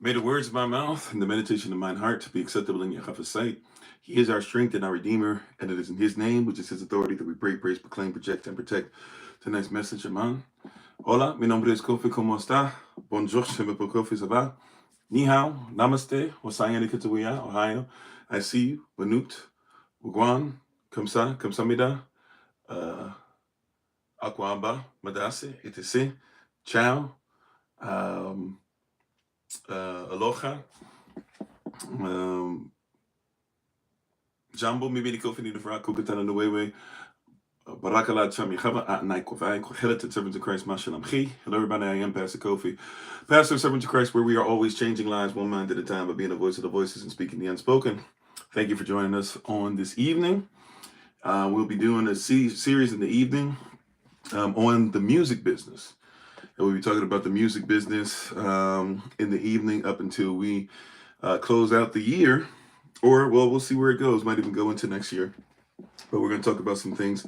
May the words of my mouth and the meditation of mine heart be acceptable in your sight. He is our strength and our Redeemer, and it is in His name, which is His authority, that we pray, praise, proclaim, project, and protect. Tonight's message, Aman. Hola, mi nombre es Kofi, ¿cómo está? Bonjour, je m'appelle Kofi, ça va? Ni hao, namaste, wasayani katuya, Ohio. I see you, Banut, Wagwan, Kamsamida, uh, Akwamba, Madase, etc. Ciao, um, Aloha, um, Jambo, maybe the Kofi need to fry Kukatana the way. Barakala Chami Chava at night Kofi, Kohelet to Servants of Christ, Mashalam Chi. Hello, everybody. I am Pastor Kofi, Pastor of Servants of Christ, where we are always changing lives one mind at a time by being the voice of the voices and speaking the unspoken. Thank you for joining us on this evening. We'll be doing a series in the evening on the music business. And we'll be talking about the music business in the evening up until we close out the year. Or, well, we'll see where it goes. Might even go into next year. But we're going to talk about some things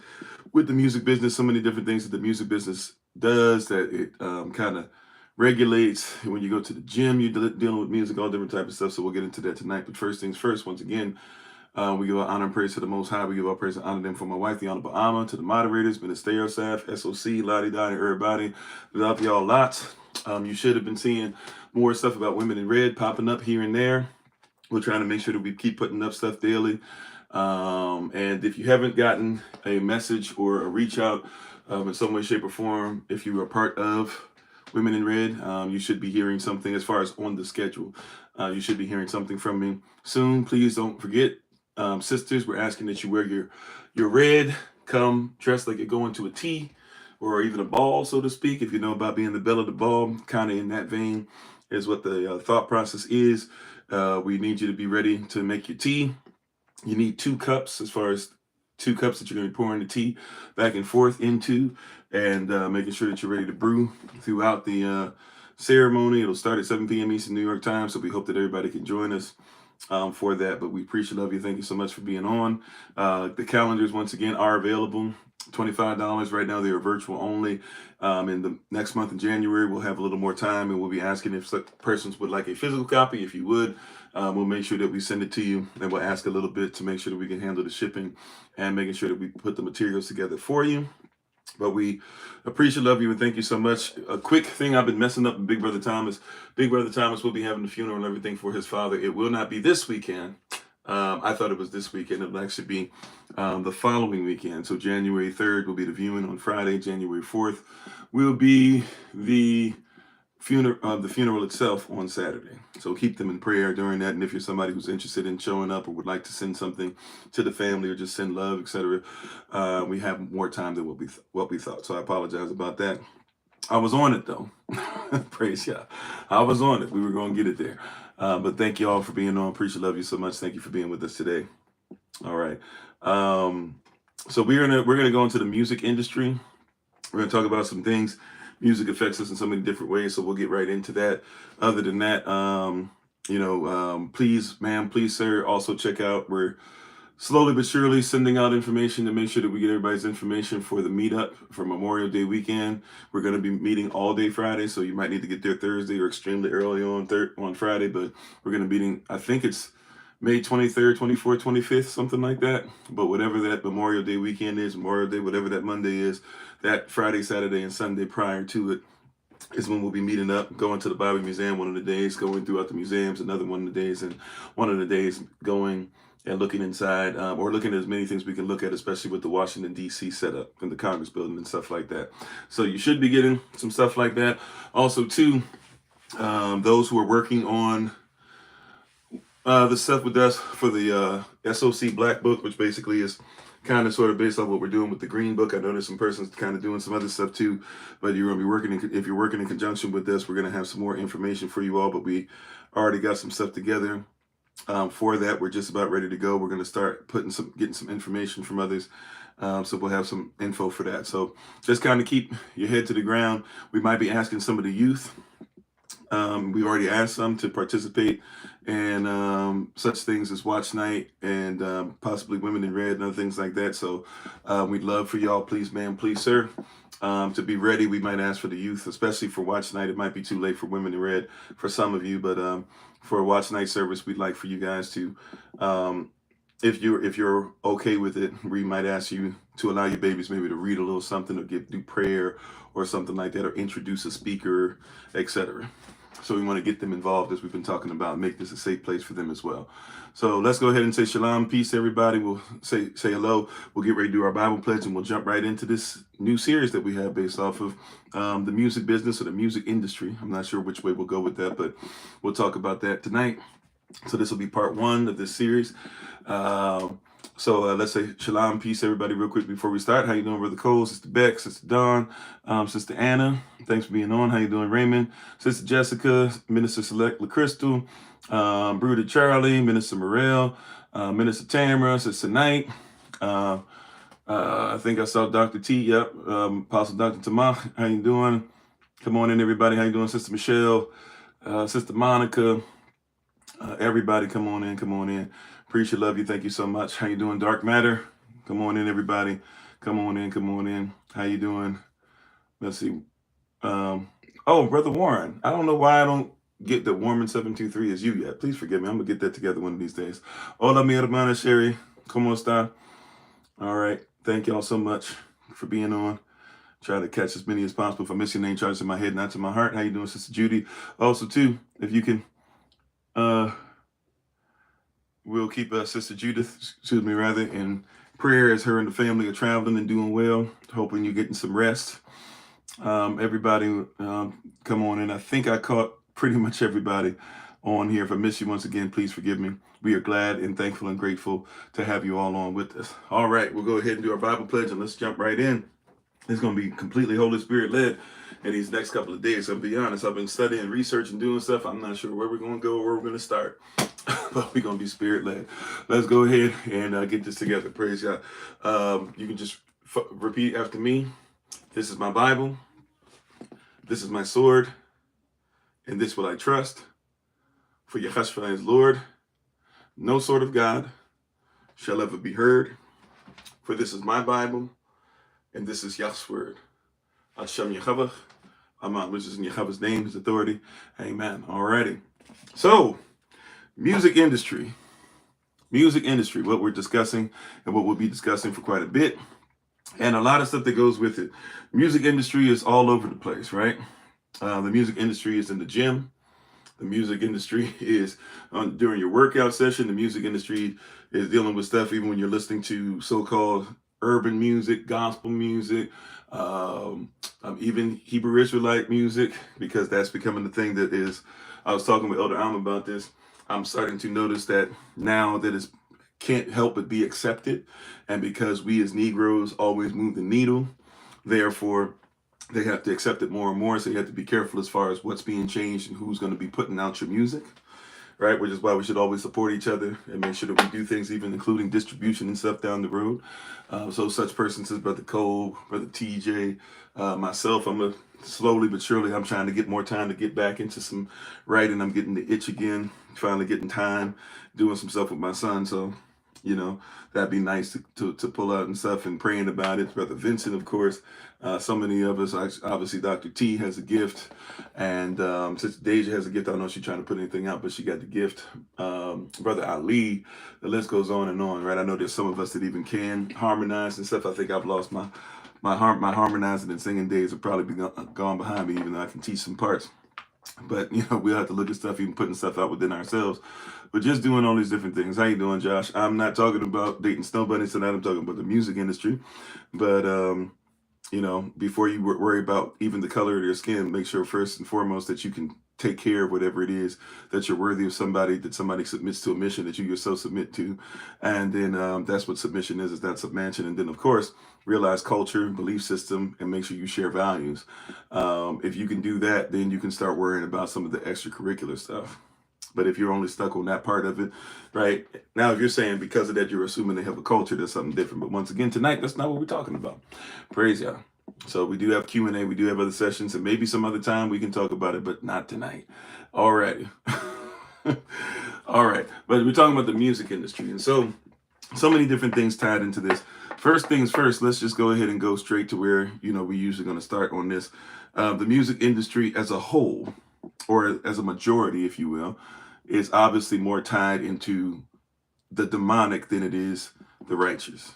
with the music business, so many different things that the music business does, that it kind of regulates. When you go to the gym, you're dealing with music, all different type of stuff. So we'll get into that tonight. But first things first, once again, we give our honor and praise to the Most High. We give our praise and honor them for my wife, the Honorable Alma, to the moderators, Ministerial staff, SOC, Lottie Dottie, everybody. Love y'all lots. You should have been seeing more stuff about Women in Red popping up here and there. We're trying to make sure that we keep putting up stuff daily. And if you haven't gotten a message or a reach out in some way, shape, or form, if you are part of Women in Red, you should be hearing something as far as on the schedule. You should be hearing something from me soon. Please don't forget, sisters, we're asking that you wear your red, come dressed like you're going to a tea or even a ball, so to speak. If you know about being the belle of the ball, kind of in that vein is what the thought process is. We need you to be ready to make your tea. You need 2 cups, as far as 2 cups that you're going to be pouring the tea back and forth into, and making sure that you're ready to brew throughout the ceremony. It'll start at 7 p.m. Eastern New York time, so we hope that everybody can join us for that. But we appreciate love you. Thank you so much for being on. The calendars, once again, are available. $25 right now. They are virtual only. In the next month in January, we'll have a little more time, and we'll be asking if persons would like a physical copy. If you would, we'll make sure that we send it to you, and we'll ask a little bit to make sure that we can handle the shipping and making sure that we put the materials together for you. But we appreciate, love you, and thank you so much. A quick thing I've been messing up with Big Brother Thomas. Big Brother Thomas will be having the funeral and everything for his father. It will not be this weekend. I thought it was this weekend. It'll actually be the following weekend. So January 3rd will be the viewing on Friday. January 4th will be the funeral itself on Saturday. So keep them in prayer during that. And if you're somebody who's interested in showing up or would like to send something to the family or just send love, etc., we have more time than what we thought. So I apologize about that. I was on it though. Praise God. I was on it. We were going to get it there. But thank you all for being on. Appreciate, love you so much. Thank you for being with us today. All right. So we're gonna go into the music industry. We're gonna talk about some things. Music affects us in so many different ways, so we'll get right into that. Other than that, please, ma'am, please, sir, also check out, we're slowly but surely sending out information to make sure that we get everybody's information for the meetup for Memorial Day weekend. We're going to be meeting all day Friday, so you might need to get there Thursday or extremely early on Friday, but we're going to be meeting, I think it's May 23rd, 24th, 25th, something like that. But whatever that Memorial Day weekend is, Memorial Day, whatever that Monday is, that Friday, Saturday, and Sunday prior to it is when we'll be meeting up, going to the Bible Museum one of the days, going throughout the museums another one of the days, and one of the days going and looking inside, or looking at as many things we can look at, especially with the Washington, D.C. setup and the Congress building and stuff like that. So you should be getting some stuff like that. Also, too, those who are working on the stuff with us for the SOC Black Book, which basically is kind of sort of based on what we're doing with the Green Book. I know there's some persons kind of doing some other stuff too, but you're going to be working, if you're working in conjunction with this, we're going to have some more information for you all, but we already got some stuff together for that. We're just about ready to go. We're going to start getting some information from others. So we'll have some info for that. So just kind of keep your head to the ground. We might be asking some of the youth We already asked some to participate in such things as Watch Night and possibly Women in Red and other things like that. So we'd love for y'all, please, ma'am, please, sir, to be ready. We might ask for the youth, especially for Watch Night. It might be too late for Women in Red for some of you, but for a Watch Night service, we'd like for you guys to, if you're okay with it, we might ask you to allow your babies maybe to read a little something or do prayer or something like that, or introduce a speaker, etc. So we want to get them involved, as we've been talking about, make this a safe place for them as well. So let's go ahead and say shalom, peace, everybody. We'll say hello. We'll get ready to do our Bible pledge, and we'll jump right into this new series that we have based off of the music business or the music industry. I'm not sure which way we'll go with that, but we'll talk about that tonight. So this will be part 1 of this series. So let's say shalom, peace, everybody, real quick before we start. How you doing, Brother Cole, Sister Beck, Sister Dawn, Sister Anna? Thanks for being on. How you doing, Raymond? Sister Jessica, Minister Select LaCrystal, Brother Charlie, Minister Morel, Minister Tamara, Sister Knight. I think I saw Dr. T. Yep, Apostle Dr. Tamah. How you doing? Come on in, everybody. How you doing, Sister Michelle, Sister Monica? Everybody, come on in, come on in. Appreciate, love you. Thank you so much. How you doing, Dark Matter? Come on in, everybody. Come on in, come on in. How you doing? Let's see. Oh, Brother Warren. I don't know why I don't get that Warman723 is you yet. Please forgive me. I'm going to get that together one of these days. Hola, mi hermana Sherry. ¿Cómo está? All right. Thank y'all so much for being on. Try to catch as many as possible. If I miss your name, charge it to my head, not to my heart. How you doing, Sister Judy? Also, too, if you can... we'll keep Sister Judith, in prayer as her and the family are traveling and doing well. Hoping you're getting some rest. Everybody, come on in. I think I caught pretty much everybody on here. If I miss you once again, please forgive me. We are glad and thankful and grateful to have you all on with us. All right, we'll go ahead and do our Bible pledge, and let's jump right in. It's going to be completely Holy Spirit led in these next couple of days. I'll be honest, I've been studying, researching, doing stuff. I'm not sure where we're going to go or where we're going to start, but we're going to be Spirit led. Let's go ahead and get this together. Praise God. You can just repeat after me. This is my Bible. This is my sword. And this will I trust. For Yahshua is Lord. No sword of God shall ever be heard. For this is my Bible. And this is Yah's word. Hashem Yehovah. Amen, which is in Yehovah's name, his authority. Amen. Alrighty. So, music industry. Music industry, what we're discussing and what we'll be discussing for quite a bit. And a lot of stuff that goes with it. Music industry is all over the place, right? The music industry is in the gym. The music industry is during your workout session. The music industry is dealing with stuff even when you're listening to so-called urban music, gospel music, even Hebrew Israelite music, because that's becoming the thing that is. I was talking with Elder Alma about this. I'm starting to notice that now that it can't help but be accepted, and because we as Negroes always move the needle, therefore they have to accept it more and more. So you have to be careful as far as what's being changed and who's going to be putting out your music. Right, which is why we should always support each other and make sure that we do things, even including distribution and stuff down the road. So such persons as Brother Cole, Brother TJ, myself, slowly but surely, I'm trying to get more time to get back into some writing. I'm getting the itch again, finally getting time, doing some stuff with my son. So, that'd be nice to pull out and stuff and praying about it. Brother Vincent, of course, so many of us, obviously Dr. T has a gift, and Sister Deja has a gift. I don't know if she's trying to put anything out, but she got the gift. Brother Ali, the list goes on and on, right? I know there's some of us that even can harmonize and stuff. I think I've lost my harmonizing and singing days have probably gone behind me, even though I can teach some parts. But, we'll have to look at stuff, even putting stuff out within ourselves. But just doing all these different things. How you doing, Josh? I'm not talking about dating snow bunnies tonight. I'm talking about the music industry. But, before you worry about even the color of your skin, make sure first and foremost that you can take care of whatever it is, that you're worthy of somebody, that somebody submits to a mission that you yourself submit to. And then that's what submission is that submission. And then, of course, realize culture, belief system, and make sure you share values. If you can do that, then you can start worrying about some of the extracurricular stuff. But if you're only stuck on that part of it, right? Now, if you're saying because of that, you're assuming they have a culture, that's something different. But once again, tonight, that's not what we're talking about. Praise y'all. So we do have Q&A, we do have other sessions, and maybe some other time we can talk about it, but not tonight. Alrighty. All right. But we're talking about the music industry. And so many different things tied into this. First things first, let's just go ahead and go straight to where, we're usually going to start on this. The music industry as a whole, or as a majority, if you will, is obviously more tied into the demonic than it is the righteous.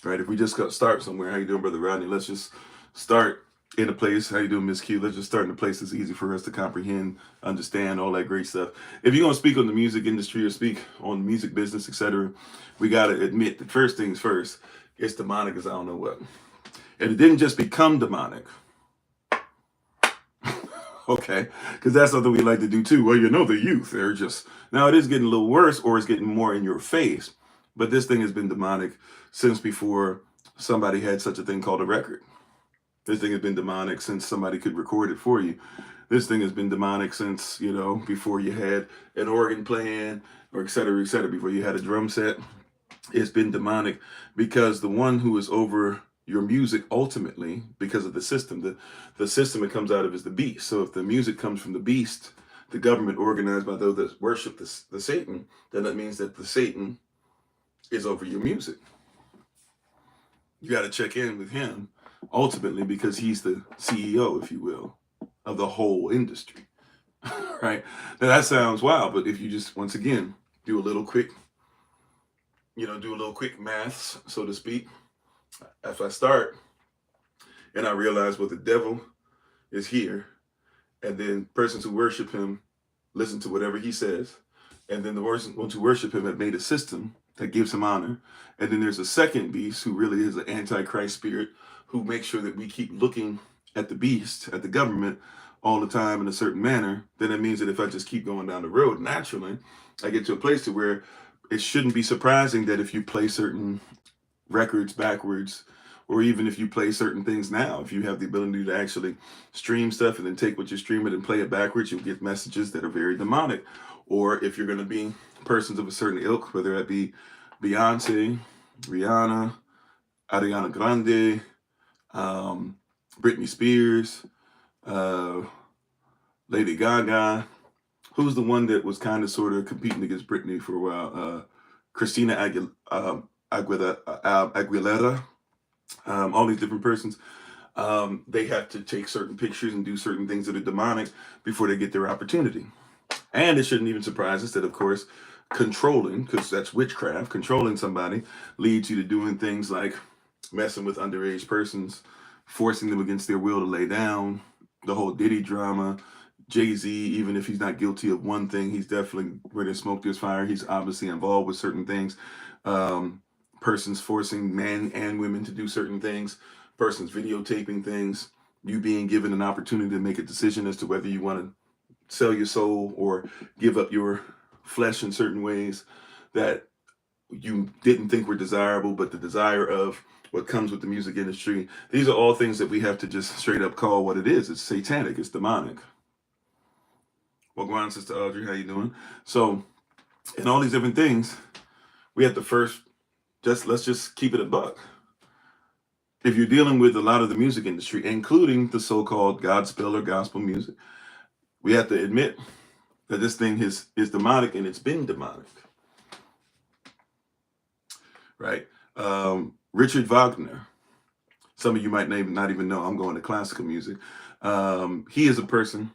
Right? If we just start somewhere, how you doing, Brother Rodney? Let's just start in a place. How you doing, Miss Q? Let's just start in a place that's easy for us to comprehend, understand, all that great stuff. If you're going to speak on the music industry or speak on music business, etc., we got to admit that first things first, it's demonic as I don't know what. And it didn't just become demonic. Okay, because that's something we like to do too. Well, the youth, they're just, now it is getting a little worse, or it's getting more in your face. But this thing has been demonic since before somebody had such a thing called a record. This thing has been demonic since somebody could record it for you. This thing has been demonic since, before you had an organ playing, or et cetera, before you had a drum set. It's been demonic because the one who is over your music ultimately, because of the system, the system it comes out of is the beast. So if the music comes from the beast, the government organized by those that worship the Satan, then that means that the Satan is over your music. You got to check in with him ultimately, because he's the CEO, if you will, of the whole industry. Right? Now that sounds wild, but if you just, once again, do a little quick maths, so to speak. If I start and I realize, well, the devil is here, and then persons who worship him listen to whatever he says, and then the ones who worship him have made a system that gives him honor, and then there's a second beast who really is an antichrist spirit who makes sure that we keep looking at the beast, at the government, all the time in a certain manner, then it means that if I just keep going down the road, naturally, I get to a place to where it shouldn't be surprising that if you play certain records backwards, or even if you play certain things now, if you have the ability to actually stream stuff and then take what you're streaming and play it backwards, you'll get messages that are very demonic. Or if you're going to be persons of a certain ilk, whether that be Beyonce, Rihanna, Ariana Grande, Britney Spears, Lady Gaga, who's the one that was kind of sort of competing against Britney for a while? Christina Aguilera, all these different persons. They have to take certain pictures and do certain things that are demonic before they get their opportunity. And it shouldn't even surprise us that, of course, controlling, because that's witchcraft, controlling somebody leads you to doing things like messing with underage persons, forcing them against their will to lay down, the whole Diddy drama. Jay-Z, even if he's not guilty of one thing, he's definitely, where there's smoke, there's fire. He's obviously involved with certain things. Persons forcing men and women to do certain things, persons videotaping things, you being given an opportunity to make a decision as to whether you want to sell your soul or give up your flesh in certain ways that you didn't think were desirable, but the desire of what comes with the music industry. These are all things that we have to just straight up call what it is. It's satanic, it's demonic. Well, go on, Sister Audrey, how you doing? So, in all these different things, we have to first, let's just keep it a buck. If you're dealing with a lot of the music industry, including the so-called Godspell or gospel music, we have to admit that this thing is demonic, and it's been demonic. Right? Richard Wagner, some of you might not even know, I'm going to classical music. He is a person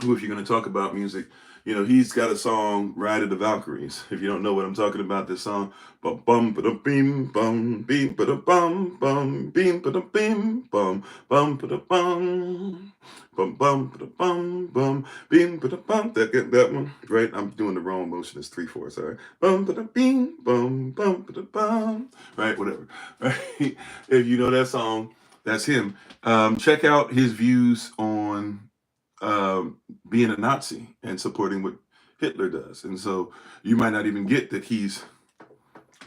who, if you're going to talk about music, he's got a song, Ride of the Valkyries. If you don't know what I'm talking about, this song, bum bum ba bim bum beam ba bum bum beam ba bim bum bum ba bum bum bum ba bum bum beam ba bum. That one, right? I'm doing the wrong motion. It's 3/4. Sorry. Bum ba beam bum bum ba bum. Right, whatever. Right. If you know that song, that's him. Check out his views on being a Nazi and supporting what Hitler does. And so you might not even get that he's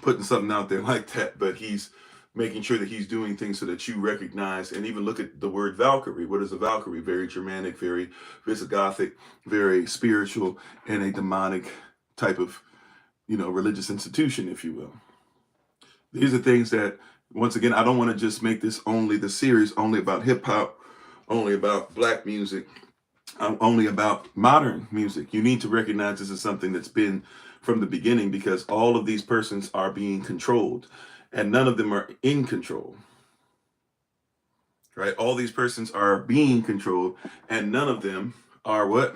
putting something out there like that, but he's making sure that he's doing things so that you recognize and even look at the word Valkyrie. What is a Valkyrie? Very Germanic, very Visigothic, very spiritual, and a demonic type of, religious institution, if you will. These are things that Once again, I don't want to just make this the series only about hip hop, only about black music, only about modern music. You need to recognize this is something that's been from the beginning, because all of these persons are being controlled and none of them are in control. Right? All these persons are being controlled and none of them are what?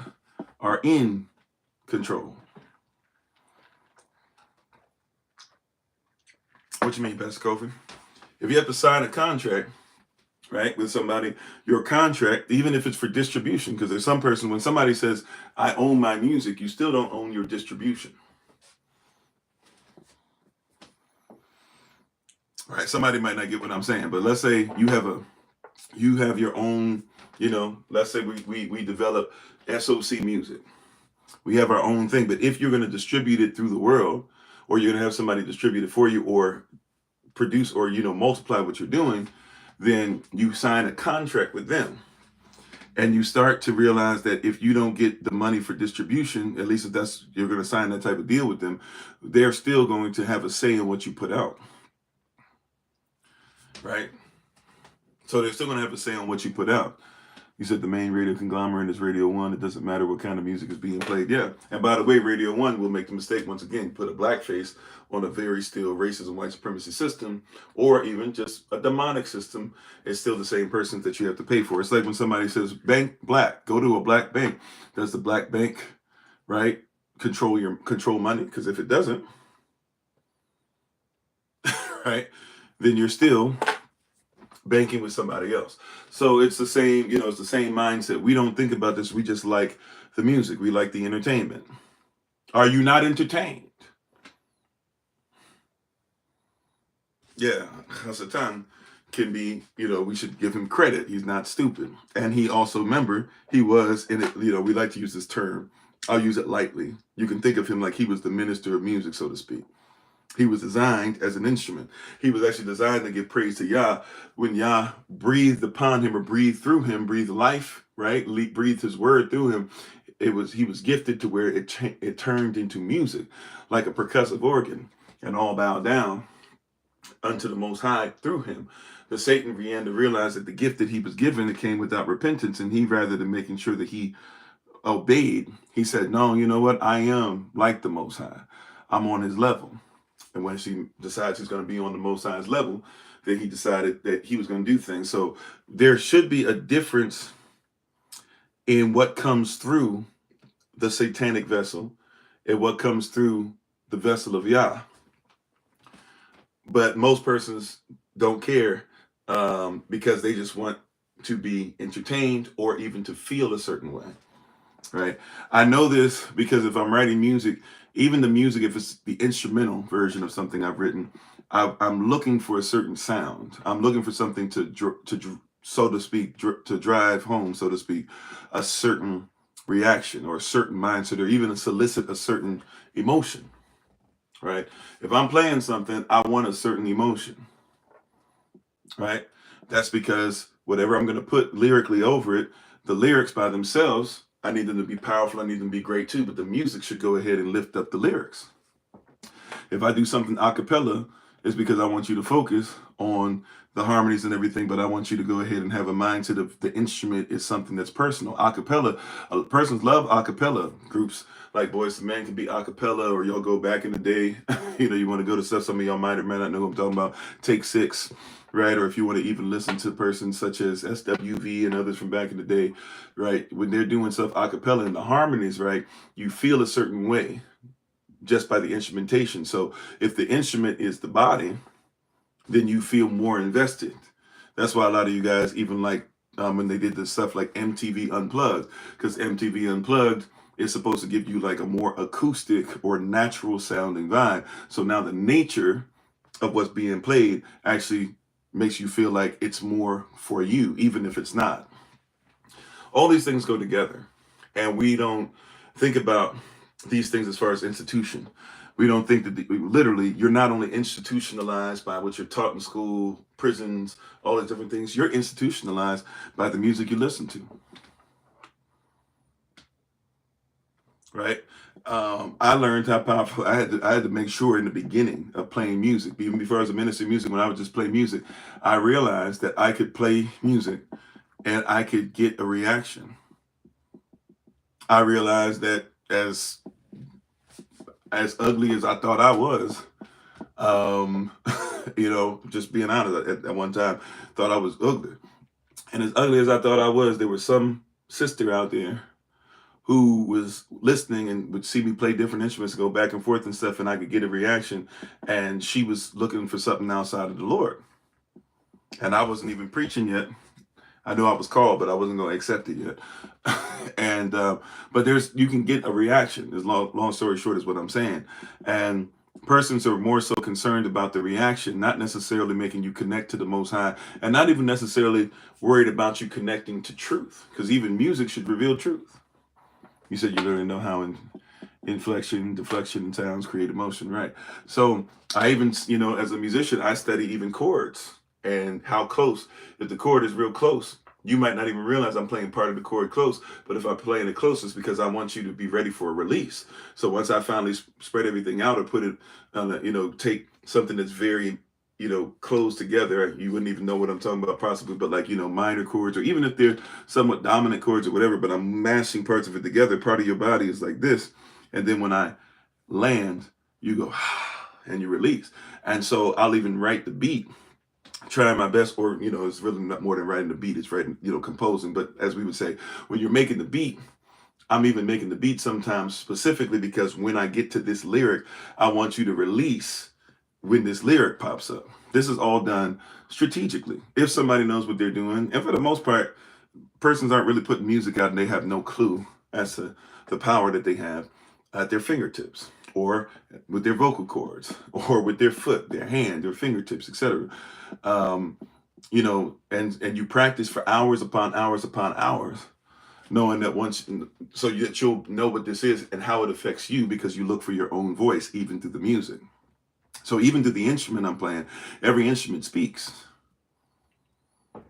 Are in control. What you mean, Pastor Kofi? If you have to sign a contract, right, with somebody, your contract, even if it's for distribution, because there's some person, when somebody says, I own my music, you still don't own your distribution. All right, somebody might not get what I'm saying, but let's say you have your own, let's say we develop SOC music. We have our own thing, but if you're going to distribute it through the world, or you're going to have somebody distribute it for you, or produce, or multiply what you're doing, then you sign a contract with them. And you start to realize that if you don't get the money for distribution, at least if you're going to sign that type of deal with them, they're still going to have a say in what you put out. Right? So they're still going to have a say on what you put out. You said the main radio conglomerate is Radio 1. It doesn't matter what kind of music is being played. Yeah. And by the way, Radio 1 will make the mistake once again, put a blackface on a very still racist and white supremacy system, or even just a demonic system. It's still the same person that you have to pay for. It's like when somebody says bank black, go to a black bank. Does the black bank, right, control money? Because if it doesn't, right, then you're still banking with somebody else. So it's the same, it's the same mindset. We don't think about this. We just like the music. We like the entertainment. Are you not entertained? Yeah, Hasatan can be, we should give him credit. He's not stupid. And he also, remember, he was in it, we like to use this term. I'll use it lightly. You can think of him like he was the minister of music, so to speak. He was designed as an instrument. He was actually designed to give praise to Yah. When Yah breathed upon him, or breathed through him, breathed life, right? Breathed his word through him. He was gifted to where it turned into music, like a percussive organ, and all bowed down unto the Most High through him. But Satan began to realize that the gift that he was given, it came without repentance, and he, rather than making sure that he obeyed, he said, no, you know what? I am like the Most High. I'm on his level. And when she decides he's going to be on the Most High's level, then he decided that he was going to do things. So there should be a difference in what comes through the satanic vessel and what comes through the vessel of Yah. But most persons don't care because they just want to be entertained or even to feel a certain way. Right? I know this because if I'm writing music, even the music, if it's the instrumental version of something I've written, I'm looking for a certain sound. I'm looking for something to so to speak, to drive home, so to speak, a certain reaction or a certain mindset, or even to solicit a certain emotion. Right? If I'm playing something, I want a certain emotion. Right? That's because whatever I'm going to put lyrically over it, the lyrics by themselves, I need them to be powerful. I need them to be great too, but the music should go ahead and lift up the lyrics. If I do something a cappella, it's because I want you to focus on the harmonies and everything, but I want you to go ahead and have a mindset of the instrument is something that's personal. A cappella, persons love a cappella. Groups like Boys II Men can be a cappella, or y'all go back in the day, you want to go to stuff, some of y'all might or may not know who I'm talking about, Take 6. Right, or if you want to even listen to persons such as SWV and others from back in the day, right, when they're doing stuff a cappella and the harmonies, right, you feel a certain way just by the instrumentation. So if the instrument is the body, then you feel more invested. That's why a lot of you guys even like when they did this stuff like MTV Unplugged, because MTV Unplugged is supposed to give you like a more acoustic or natural sounding vibe. So now the nature of what's being played actually makes you feel like it's more for you, even if it's not. All these things go together, and we don't think about these things as far as institution. We don't think that literally you're not only institutionalized by what you're taught in school, prisons, all these different things. You're institutionalized by the music you listen to. Right? I learned how powerful I had to make sure in the beginning of playing music, even before I was a minister of music, when I would just play music, I realized that I could play music and I could get a reaction. I realized that as ugly as I thought I was, um, just being honest, at one time, thought I was ugly. And as ugly as I thought I was, there was some sister out there who was listening and would see me play different instruments, go back and forth and stuff, and I could get a reaction. And she was looking for something outside of the Lord. And I wasn't even preaching yet. I knew I was called, but I wasn't going to accept it yet. And but you can get a reaction. As long story short is what I'm saying. And persons are more so concerned about the reaction, not necessarily making you connect to the Most High, and not even necessarily worried about you connecting to truth, because even music should reveal truth. You said you learn to know how inflection, deflection, and sounds create emotion, right? So I even, as a musician, I study even chords and how close. If the chord is real close, you might not even realize I'm playing part of the chord close, but if I'm playing it close, it's because I want you to be ready for a release. So once I finally spread everything out or put it on take something that's very, close together, you wouldn't even know what I'm talking about possibly, but like, minor chords, or even if they're somewhat dominant chords or whatever, but I'm mashing parts of it together. Part of your body is like this. And then when I land, you go, and you release. And so I'll even write the beat, trying my best, or, it's really not more than writing the beat, it's writing, composing. But as we would say, when you're making the beat, I'm even making the beat sometimes specifically because when I get to this lyric, I want you to release when this lyric pops up. This is all done strategically. If somebody knows what they're doing, and for the most part, persons aren't really putting music out and they have no clue as to the power that they have at their fingertips, or with their vocal cords, or with their foot, their hand, their fingertips, etc. And you practice for hours upon hours upon hours, knowing that so that you'll know what this is and how it affects you, because you look for your own voice even through the music. So even through the instrument I'm playing, every instrument speaks,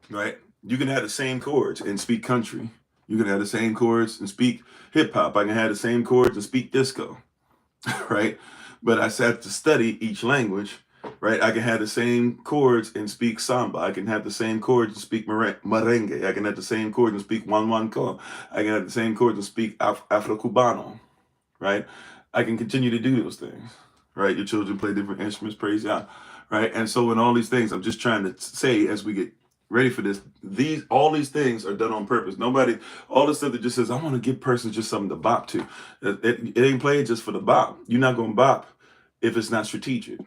right? You can have the same chords and speak country. You can have the same chords and speak hip hop. I can have the same chords and speak disco, right? But I have to study each language, right? I can have the same chords and speak samba. I can have the same chords and speak merengue. I can have the same chords and speak guanguancó. I can have the same chords and speak Afro-Cubano, right? I can continue to do those things, right? Your children play different instruments, praise God, right? And so in all these things, I'm just trying to say, as we get ready for this, all these things are done on purpose. Nobody, all the stuff that just says, I want to give persons just something to bop to. It ain't played just for the bop. You're not going to bop if it's not strategic.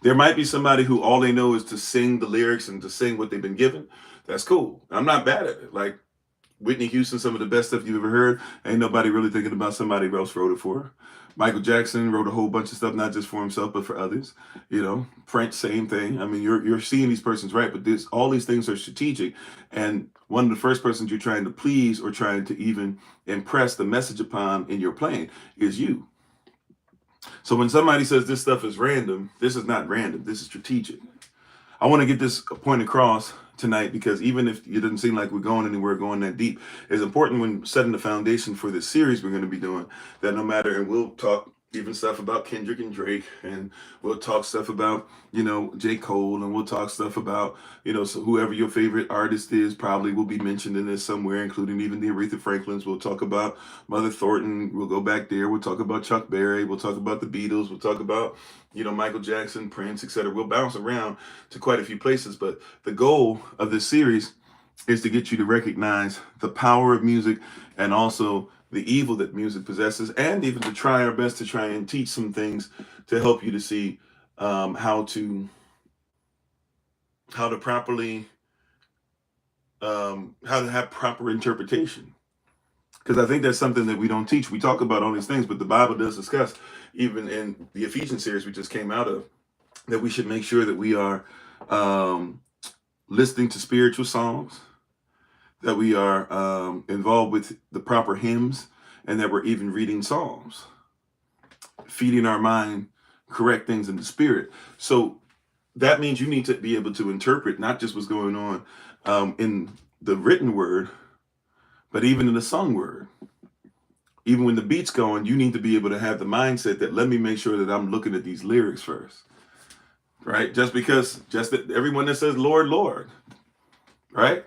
There might be somebody who all they know is to sing the lyrics and to sing what they've been given. That's cool. I'm not bad at it. Like Whitney Houston, some of the best stuff you've ever heard. Ain't nobody really thinking about somebody else wrote it for her. Michael Jackson wrote a whole bunch of stuff, not just for himself, but for others. Prince, same thing. I mean, you're seeing these persons, right? But all these things are strategic. And one of the first persons you're trying to please or trying to even impress the message upon in your playing is you. So when somebody says this stuff is random, this is not random. This is strategic. I want to get this point across tonight, because even if it doesn't seem like we're going anywhere, going that deep, it's important when setting the foundation for this series we're going to be doing, that no matter, and we'll talk even stuff about Kendrick and Drake, and we'll talk stuff about, J. Cole, and we'll talk stuff about, so whoever your favorite artist is probably will be mentioned in this somewhere, including even the Aretha Franklins. We'll talk about Mother Thornton. We'll go back there. We'll talk about Chuck Berry. We'll talk about the Beatles. We'll talk about, Michael Jackson, Prince, etc. We'll bounce around to quite a few places, but the goal of this series is to get you to recognize the power of music, and also the evil that music possesses, and even to try our best to try and teach some things to help you to see how to properly how to have proper interpretation. Because I think that's something that we don't teach. We talk about all these things, but the Bible does discuss, even in the Ephesians series we just came out of, that we should make sure that we are listening to spiritual songs, that we are involved with the proper hymns, and that we're even reading Psalms, feeding our mind correct things in the spirit. So that means you need to be able to interpret not just what's going on in the written word, but even in the sung word. even when the beat's going, you need to be able to have the mindset that let me make sure that I'm looking at these lyrics first, right? Just that everyone that says Lord, Lord, right?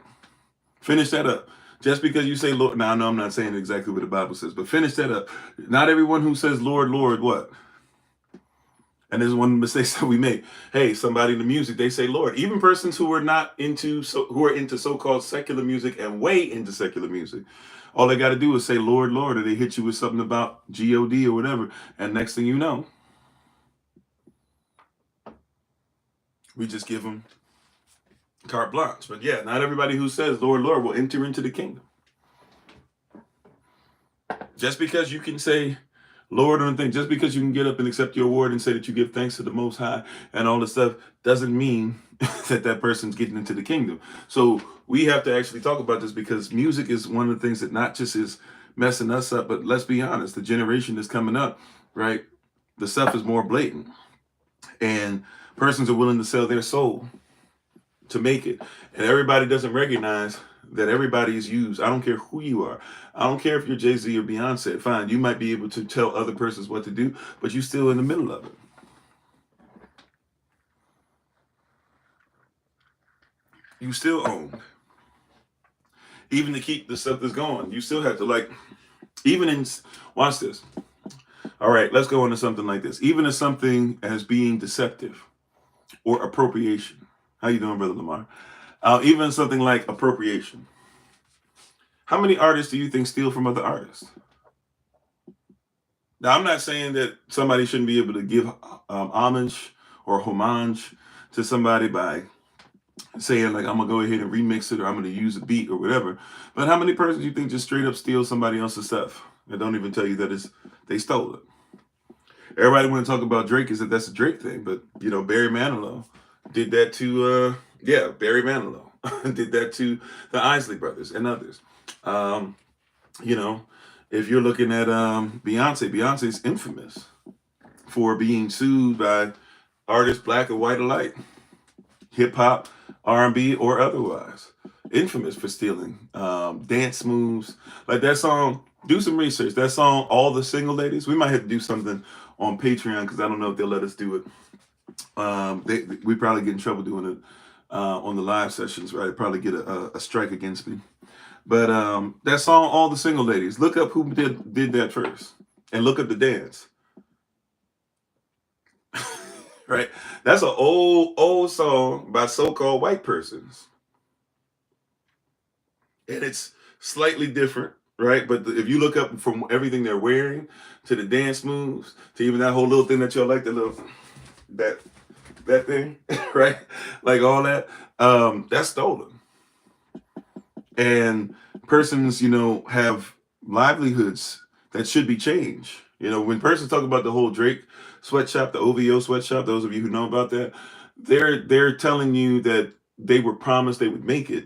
Finish that up. Just because you say Lord, now I know I'm not saying exactly what the Bible says, but finish that up. Not everyone who says Lord, Lord, what? And there's one of the mistakes that we make. Hey, somebody in the music, they say Lord. Even persons who are not into who are into so-called secular music and way into secular music, all they got to do is say Lord, Lord, or they hit you with something about God or whatever, and next thing you know, we just give them carte blanche. But yeah, not everybody who says Lord, Lord will enter into the kingdom. Just because you can say Lord on the thing, just because you can get up and accept your award and say that you give thanks to the Most High and all this stuff, doesn't mean that person's getting into the kingdom. So we have to actually talk about this, because music is one of the things that not just is messing us up, but let's be honest, the generation that's coming up, right? The stuff is more blatant, and persons are willing to sell their soul to make it. And everybody doesn't recognize that everybody is used. I don't care who you are. I don't care if you're Jay-Z or Beyonce. Fine, you might be able to tell other persons what to do, but you're still in the middle of it. You still own. Even to keep the stuff that's going, you still have to, like, even in, watch this. All right, let's go into something like this. Even as something as being deceptive or appropriation. How you doing, Brother Lamar? Even something like appropriation. How many artists do you think steal from other artists? Now, I'm not saying that somebody shouldn't be able to give homage or homage to somebody by saying, like, I'm going to go ahead and remix it, or I'm going to use a beat or whatever. But how many persons do you think just straight up steal somebody else's stuff and don't even tell you that they stole it? Everybody want to talk about Drake is that that's a Drake thing. But, you know, Barry Manilow did that to, Barry Manilow did that to the Isley Brothers and others. You know, if you're looking at Beyonce's infamous for being sued by artists black and white alike, hip hop, R&B, or otherwise. Infamous for stealing dance moves. Like that song, do some research. That song, All the Single Ladies, we might have to do something on Patreon, because I don't know if they'll let us do it. We probably get in trouble doing it on the live sessions, right? Probably get a strike against me. But that song, All the Single Ladies, look up who did that first and look up the dance. Right? That's an old song by so-called white persons. And it's slightly different, right? But if you look up from everything they're wearing to the dance moves to even that whole little thing that y'all like, that thing, right? Like all that, that's stolen. And persons, you know, have livelihoods that should be changed. You know, when persons talk about the whole Drake sweatshop, the OVO sweatshop, those of you who know about that, they're telling you that they were promised they would make it,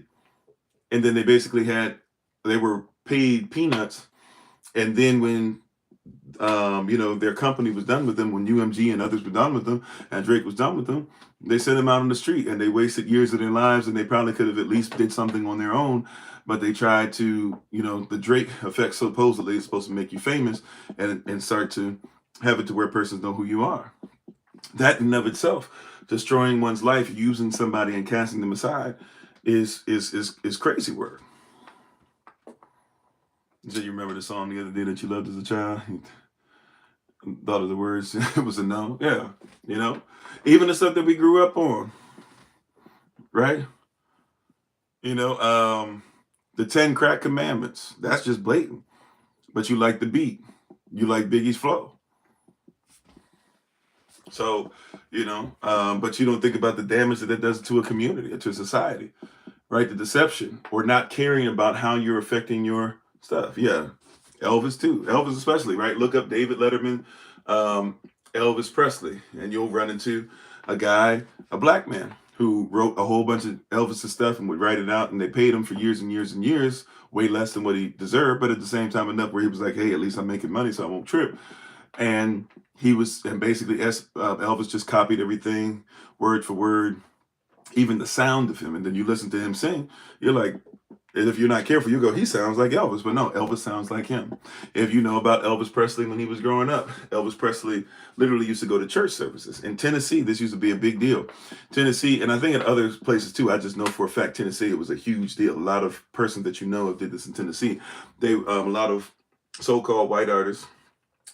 and then they were paid peanuts, and then when their company was done with them, when UMG and others were done with them, and Drake was done with them, they sent them out on the street, and they wasted years of their lives, and they probably could have at least did something on their own, but they tried to, the Drake effect supposedly is supposed to make you famous and start to have it to where persons know who you are. That in and of itself, destroying one's life, using somebody and casting them aside, is crazy work. So you remember the song the other day that you loved as a child? Thought of the words, it was a no. Yeah, even the stuff that we grew up on, right? The 10 crack commandments, that's just blatant. But you like the beat. You like Biggie's flow. So, but you don't think about the damage that does to a community or to a society, right? The deception or not caring about how you're affecting your stuff. Yeah. Elvis too. Elvis especially, right? Look up David Letterman, Elvis Presley, and you'll run into a black man who wrote a whole bunch of Elvis's stuff and would write it out, and they paid him for years and years and years, way less than what he deserved, but at the same time enough where he was like, hey, at least I'm making money so I won't trip. And basically Elvis just copied everything word for word, even the sound of him. And then you listen to him sing, you're like, And if you're not careful, you go, he sounds like Elvis. But no, Elvis sounds like him. If you know about Elvis Presley when he was growing up, Elvis Presley literally used to go to church services. In Tennessee, this used to be a big deal. Tennessee, and I think in other places too, I just know for a fact, Tennessee, it was a huge deal. A lot of persons that you know of did this in Tennessee. A lot of so-called white artists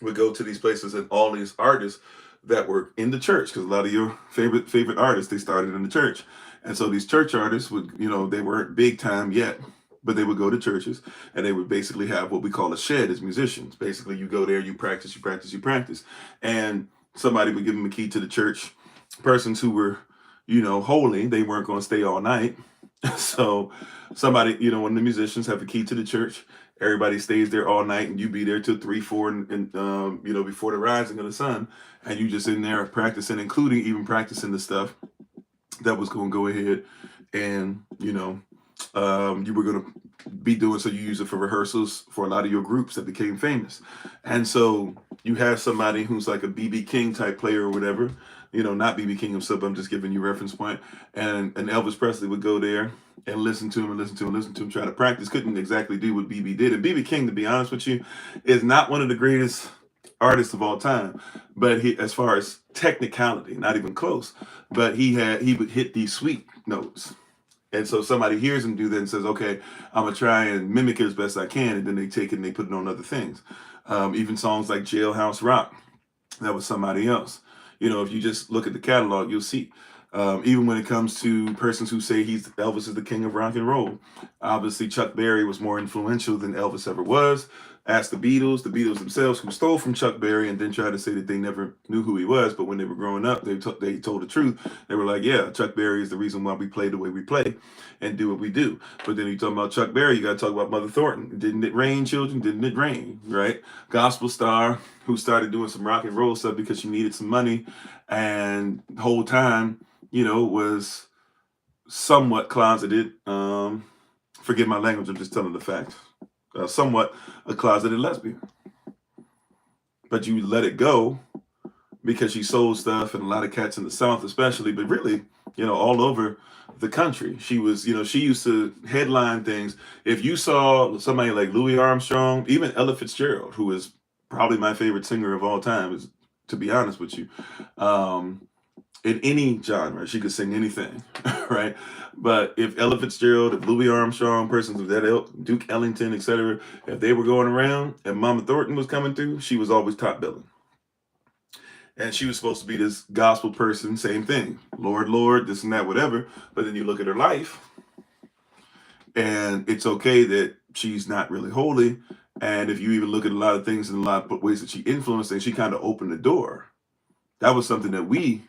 would go to these places, and all these artists that were in the church, because a lot of your favorite artists, they started in the church. And so these church artists would, they weren't big time yet, but they would go to churches, and they would basically have what we call a shed as musicians. Basically, you go there, you practice, you practice, you practice. And somebody would give them a key to the church. Persons who were, holy, they weren't going to stay all night. So somebody, when the musicians have a key to the church, everybody stays there all night, and you be there till 3, 4, and before the rising of the sun, and you just in there practicing, including even practicing the stuff that was going to go ahead and you were going to be doing. So you use it for rehearsals for a lot of your groups that became famous. And so you have somebody who's like a BB King type player or whatever, not BB King himself, I'm just giving you reference point. And Elvis Presley would go there and listen to him, try to practice. Couldn't exactly do what BB did. And BB King, to be honest with you, is not one of the greatest artists of all time, but he, as far as technicality, not even close, but he would hit these sweet notes. And so somebody hears him do that and says, okay, I'm going to try and mimic it as best I can. And then they take it and they put it on other things. Even songs like Jailhouse Rock, that was somebody else. If you just look at the catalog, you'll see. Even when it comes to persons who say Elvis is the king of rock and roll, obviously Chuck Berry was more influential than Elvis ever was. Ask the Beatles themselves, who stole from Chuck Berry and then tried to say that they never knew who he was. But when they were growing up, they told the truth. They were like, yeah, Chuck Berry is the reason why we play the way we play and do what we do. But then you talk about Chuck Berry, you got to talk about Mother Thornton. Didn't it rain, children? Didn't it rain, right? Gospel star who started doing some rock and roll stuff because she needed some money, and the whole time, was somewhat closeted. Forgive my language, I'm just telling the facts. Somewhat a closeted lesbian. But you let it go because she sold stuff, and a lot of cats in the South especially, but really, all over the country. She was, she used to headline things. If you saw somebody like Louis Armstrong, even Ella Fitzgerald, who is probably my favorite singer of all time, is, to be honest with you, in any genre, she could sing anything, right? But if Ella Fitzgerald, if Louis Armstrong, persons of that ilk, Duke Ellington, etc., if they were going around and Mama Thornton was coming through, she was always top billing. And she was supposed to be this gospel person, same thing. Lord, Lord, this and that, whatever. But then you look at her life, and it's okay that she's not really holy. And if you even look at a lot of things in a lot of ways that she influenced, and she kind of opened the door. That was something that we,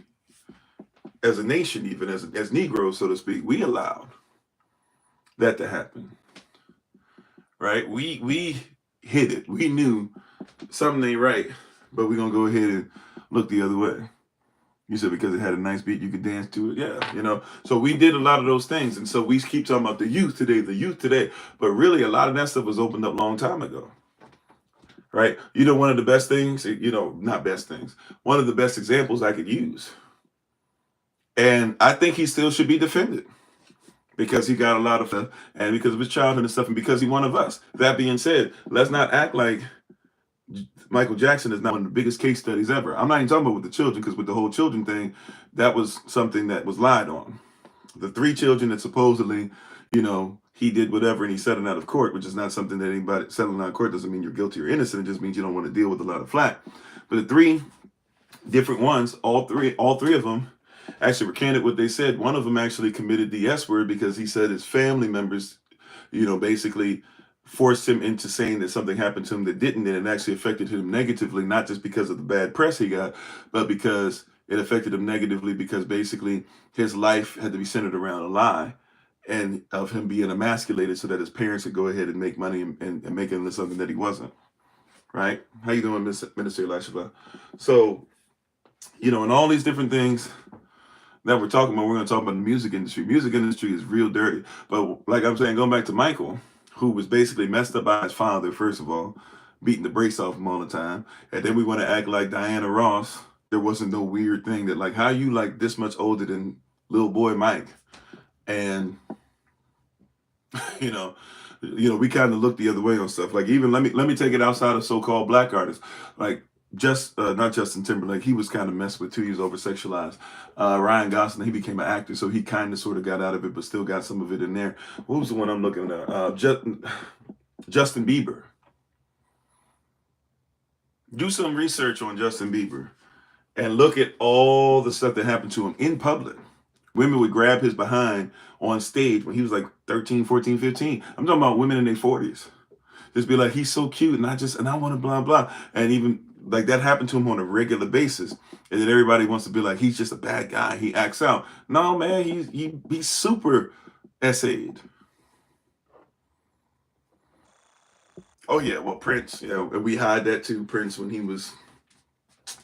as a nation, even as Negroes, so to speak, we allowed that to happen, right? We hid it. We knew something ain't right, but we're going to go ahead and look the other way. You said because it had a nice beat, you could dance to it. Yeah, So we did a lot of those things. And so we keep talking about the youth today. But really, a lot of that stuff was opened up a long time ago. Right? One of the best things, not best things, one of the best examples I could use. And I think he still should be defended because he got a lot of stuff, and because of his childhood and stuff, and because he's one of us. That being said, let's not act like Michael Jackson is not one of the biggest case studies ever. I'm not even talking about with the children, because with the whole children thing, that was something that was lied on. The 3 children that supposedly, he did whatever and he settled out of court, which is not something that anybody settling out of court doesn't mean you're guilty or innocent. It just means you don't want to deal with a lot of flack. But the 3 different ones, all three of them actually recanted what they said. One of them actually committed the S word because he said his family members, basically forced him into saying that something happened to him that didn't, and it actually affected him negatively, not just because of the bad press he got, but because it affected him negatively because basically his life had to be centered around a lie and of him being emasculated so that his parents could go ahead and make money and make him into something that he wasn't. Right? How you doing, Minister Elisha? So, in all these different things that we're talking about, we're going to talk about the music industry. Music industry is real dirty. But like I'm saying, going back to Michael, who was basically messed up by his father, first of all, beating the brakes off him all the time. And then we want to act like Diana Ross. There wasn't no weird thing that, like, how you like this much older than little boy Mike? And you know, we kind of look the other way on stuff. Like, even let me take it outside of so-called black artists, like just not Justin Timberlake. He was kind of messed with too. He was over sexualized. Ryan Gosling, he became an actor, so he kind of sort of got out of it, but still got some of it in there. What was the one I'm looking at? Justin Bieber. Do some research on Justin Bieber and look at all the stuff that happened to him in public. Women would grab his behind on stage when he was like 13, 14, 15. I'm talking about women in their 40s. Just be like, he's so cute, and I want to blah blah. And even like that happened to him on a regular basis. And then everybody wants to be like, he's just a bad guy. He acts out. No, man, he's super essayed. Oh yeah, well, Prince, we hide that too. Prince, when he was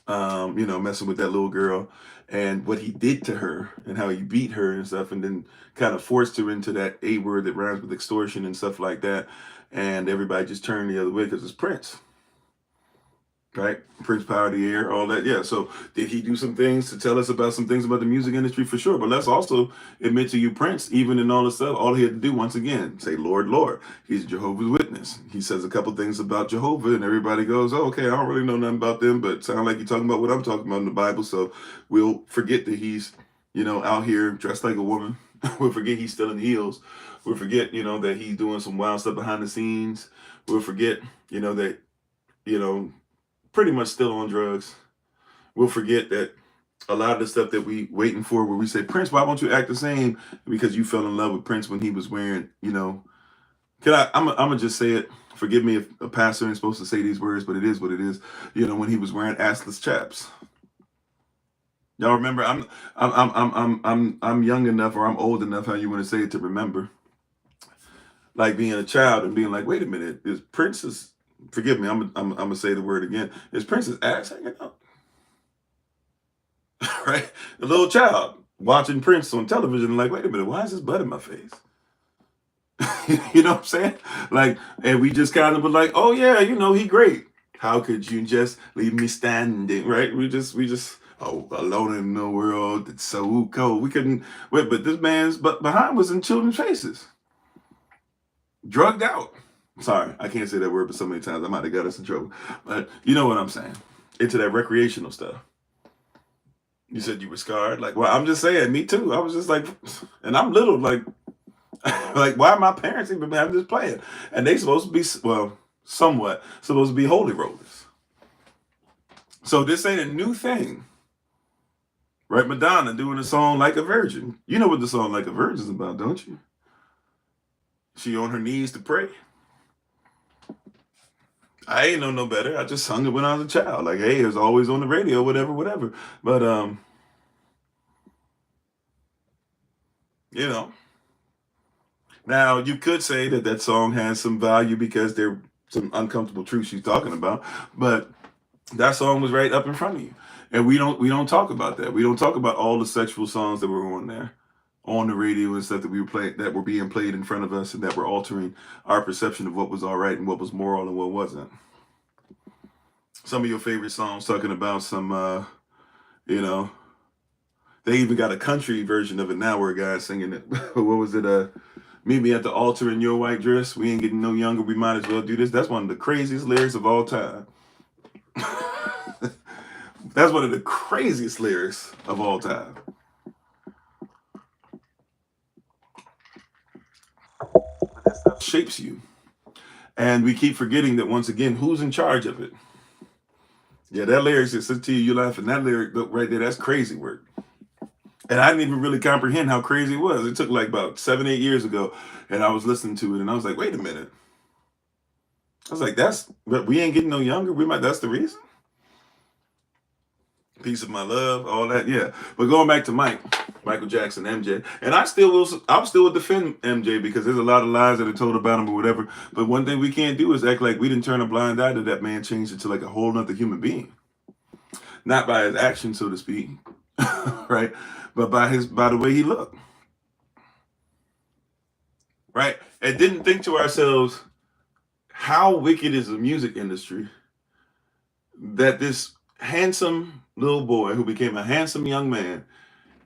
messing with that little girl, and what he did to her and how he beat her and stuff, and then kind of forced her into that A word that rhymes with extortion and stuff like that. And everybody just turned the other way because it's Prince. Right? Prince Power of the Air, all that. Yeah. So did he do some things to tell us about some things about the music industry? For sure. But let's also admit to you, Prince, even in all this stuff, all he had to do, once again, say, Lord, Lord. He's Jehovah's Witness. He says a couple things about Jehovah, and everybody goes, oh, okay, I don't really know nothing about them, but sound like you're talking about what I'm talking about in the Bible. So we'll forget that he's, out here dressed like a woman. We'll forget he's still in heels. We'll forget, that he's doing some wild stuff behind the scenes. We'll forget, that, pretty much still on drugs. We'll forget that a lot of the stuff that we waiting for, where we say, Prince, why won't you act the same? Because you fell in love with Prince when he was wearing, I'm gonna just say it. Forgive me if a pastor ain't supposed to say these words, but it is what it is. When he was wearing assless chaps. Y'all remember? I'm young enough, or I'm old enough, how you want to say it, to remember, like being a child and being like, wait a minute, is Prince's? Forgive me, I'm gonna say the word again. Is Prince's ass hanging out? Right? A little child watching Prince on television, like, wait a minute, why is this blood in my face? You know what I'm saying? Like, and we just kind of were like, oh yeah, he great. How could you just leave me standing? Right? We just alone in the world, it's so cold. We couldn't wait, but this man's behind was in children's faces. Drugged out. Sorry, I can't say that word, but so many times I might have got us in trouble. But you know what I'm saying? Into that recreational stuff. You said you were scarred. Like, well, I'm just saying, me too. I was just like, and I'm little, like, like, why are my parents even having this playing? And they supposed to be, well, somewhat supposed to be holy rollers. So this ain't a new thing, right? Madonna doing a song Like a Virgin. You know what the song Like a Virgin is about, don't you? She on her knees to pray. I ain't know no better. I just sung it when I was a child. Like, hey, it was always on the radio, whatever. But now you could say that song has some value because there are some uncomfortable truths she's talking about, but that song was right up in front of you, and we don't talk about that. We don't talk about all the sexual songs that were on there, on the radio and stuff that we were playing, that were being played in front of us, and that were altering our perception of what was all right and what was moral and what wasn't. Some of your favorite songs talking about some, they even got a country version of it now where a guy's singing it. What was it? Meet me at the altar in your white dress. We ain't getting no younger. We might as well do this. That's one of the craziest lyrics of all time. That's one of the craziest lyrics of all time. That stuff shapes you. And we keep forgetting that, once again, who's in charge of it? Yeah, that lyric just says to you, you laughing. That lyric right there, that's crazy work. And I didn't even really comprehend how crazy it was. It took like about 7-8 years ago, and I was listening to it, and I was like, wait a minute. I was like, we ain't getting no younger. That's the reason. Piece of my love, all that, yeah. But going back to Michael Jackson, MJ, and I still will defend MJ because there's a lot of lies that are told about him or whatever. But one thing we can't do is act like we didn't turn a blind eye to that man, changed into like a whole nother human being. Not by his actions, so to speak, right? But by the way he looked. Right? And didn't think to ourselves, how wicked is the music industry that this handsome little boy who became a handsome young man,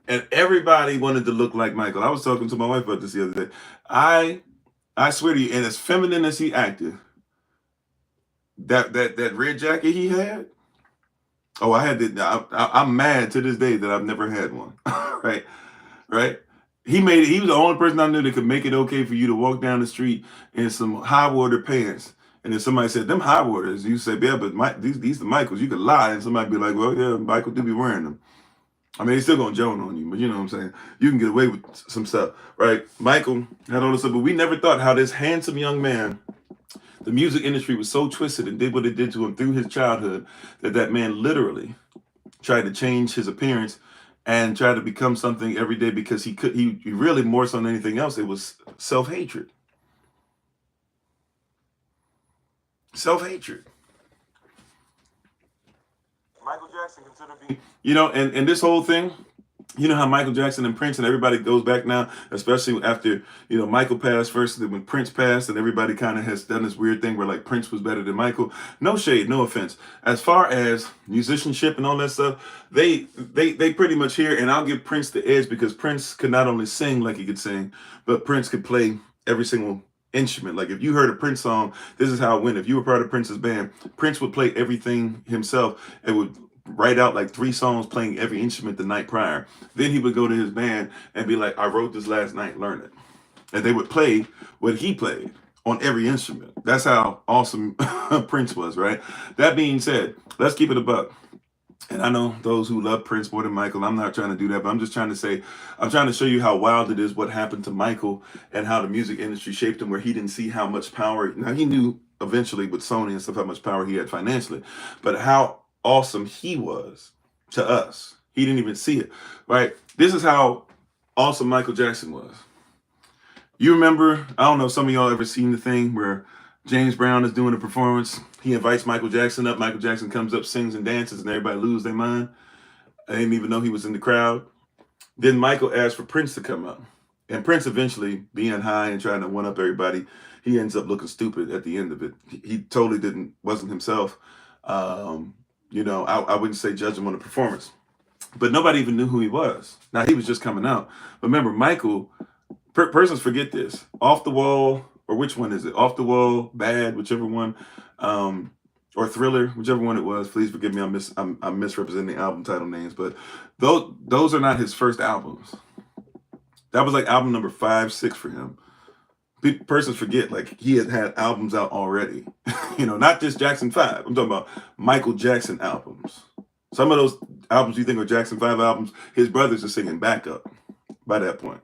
and everybody wanted to look like Michael. I was talking to my wife about this the other day. I I swear to you, and as feminine as he acted, that red jacket he had. Oh, I had it. I'm mad to this day that I've never had one. Right, right. He made it. He was the only person I knew that could make it okay for you to walk down the street in some high water pants. And if somebody said them high waters, you say, yeah, but these the Michaels. You could lie, and somebody be like, well, yeah, Michael do be wearing them. I mean, he's still gonna joan on you, but you know what I'm saying. You can get away with some stuff, right? Michael had all this stuff, but we never thought how this handsome young man, the music industry was so twisted and did what it did to him through his childhood that man literally tried to change his appearance and tried to become something every day because he really, more so than anything else, it was self-hatred. Self-hatred. Michael Jackson considered being, and this whole thing, you know how Michael Jackson and Prince and everybody goes back now, especially after, Michael passed first, then when Prince passed, and everybody kind of has done this weird thing where like Prince was better than Michael. No shade, no offense. As far as musicianship and all that stuff, they pretty much here, and I'll give Prince the edge because Prince could not only sing like he could sing, but Prince could play every single instrument. Like if you heard a Prince song, this is how it went. If you were part of Prince's band, Prince would play everything himself and would write out like 3 songs playing every instrument the night prior. Then he would go to his band and be like, I wrote this last night, learn it. And they would play what he played on every instrument. That's how awesome Prince was, right? That being said, let's keep it a buck. And I know those who love Prince more than Michael, I'm not trying to do that, but I'm just trying to say, I'm trying to show you how wild it is what happened to Michael and how the music industry shaped him, where he didn't see how much power. Now, he knew eventually with Sony and stuff how much power he had financially, but how awesome he was to us. He didn't even see it, right? This is how awesome Michael Jackson was. You remember, I don't know if some of y'all ever seen the thing where James Brown is doing a performance. He invites Michael Jackson up. Michael Jackson comes up, sings and dances, and everybody loses their mind. I didn't even know he was in the crowd. Then Michael asked for Prince to come up. And Prince eventually, being high and trying to one-up everybody, he ends up looking stupid at the end of it. He totally wasn't himself. I wouldn't say judge him on the performance. But nobody even knew who he was. Now, he was just coming out. But remember, Michael, persons forget this. Off the Wall, or which one is it? Off the Wall, Bad, whichever one, or Thriller, whichever one it was. Please forgive me, I'm misrepresenting the album title names. But those are not his first albums. That was like album number 5, 6 for him. Persons forget, like, he had albums out already. Not just Jackson 5. I'm talking about Michael Jackson albums. Some of those albums you think are Jackson 5 albums, his brothers are singing backup by that point.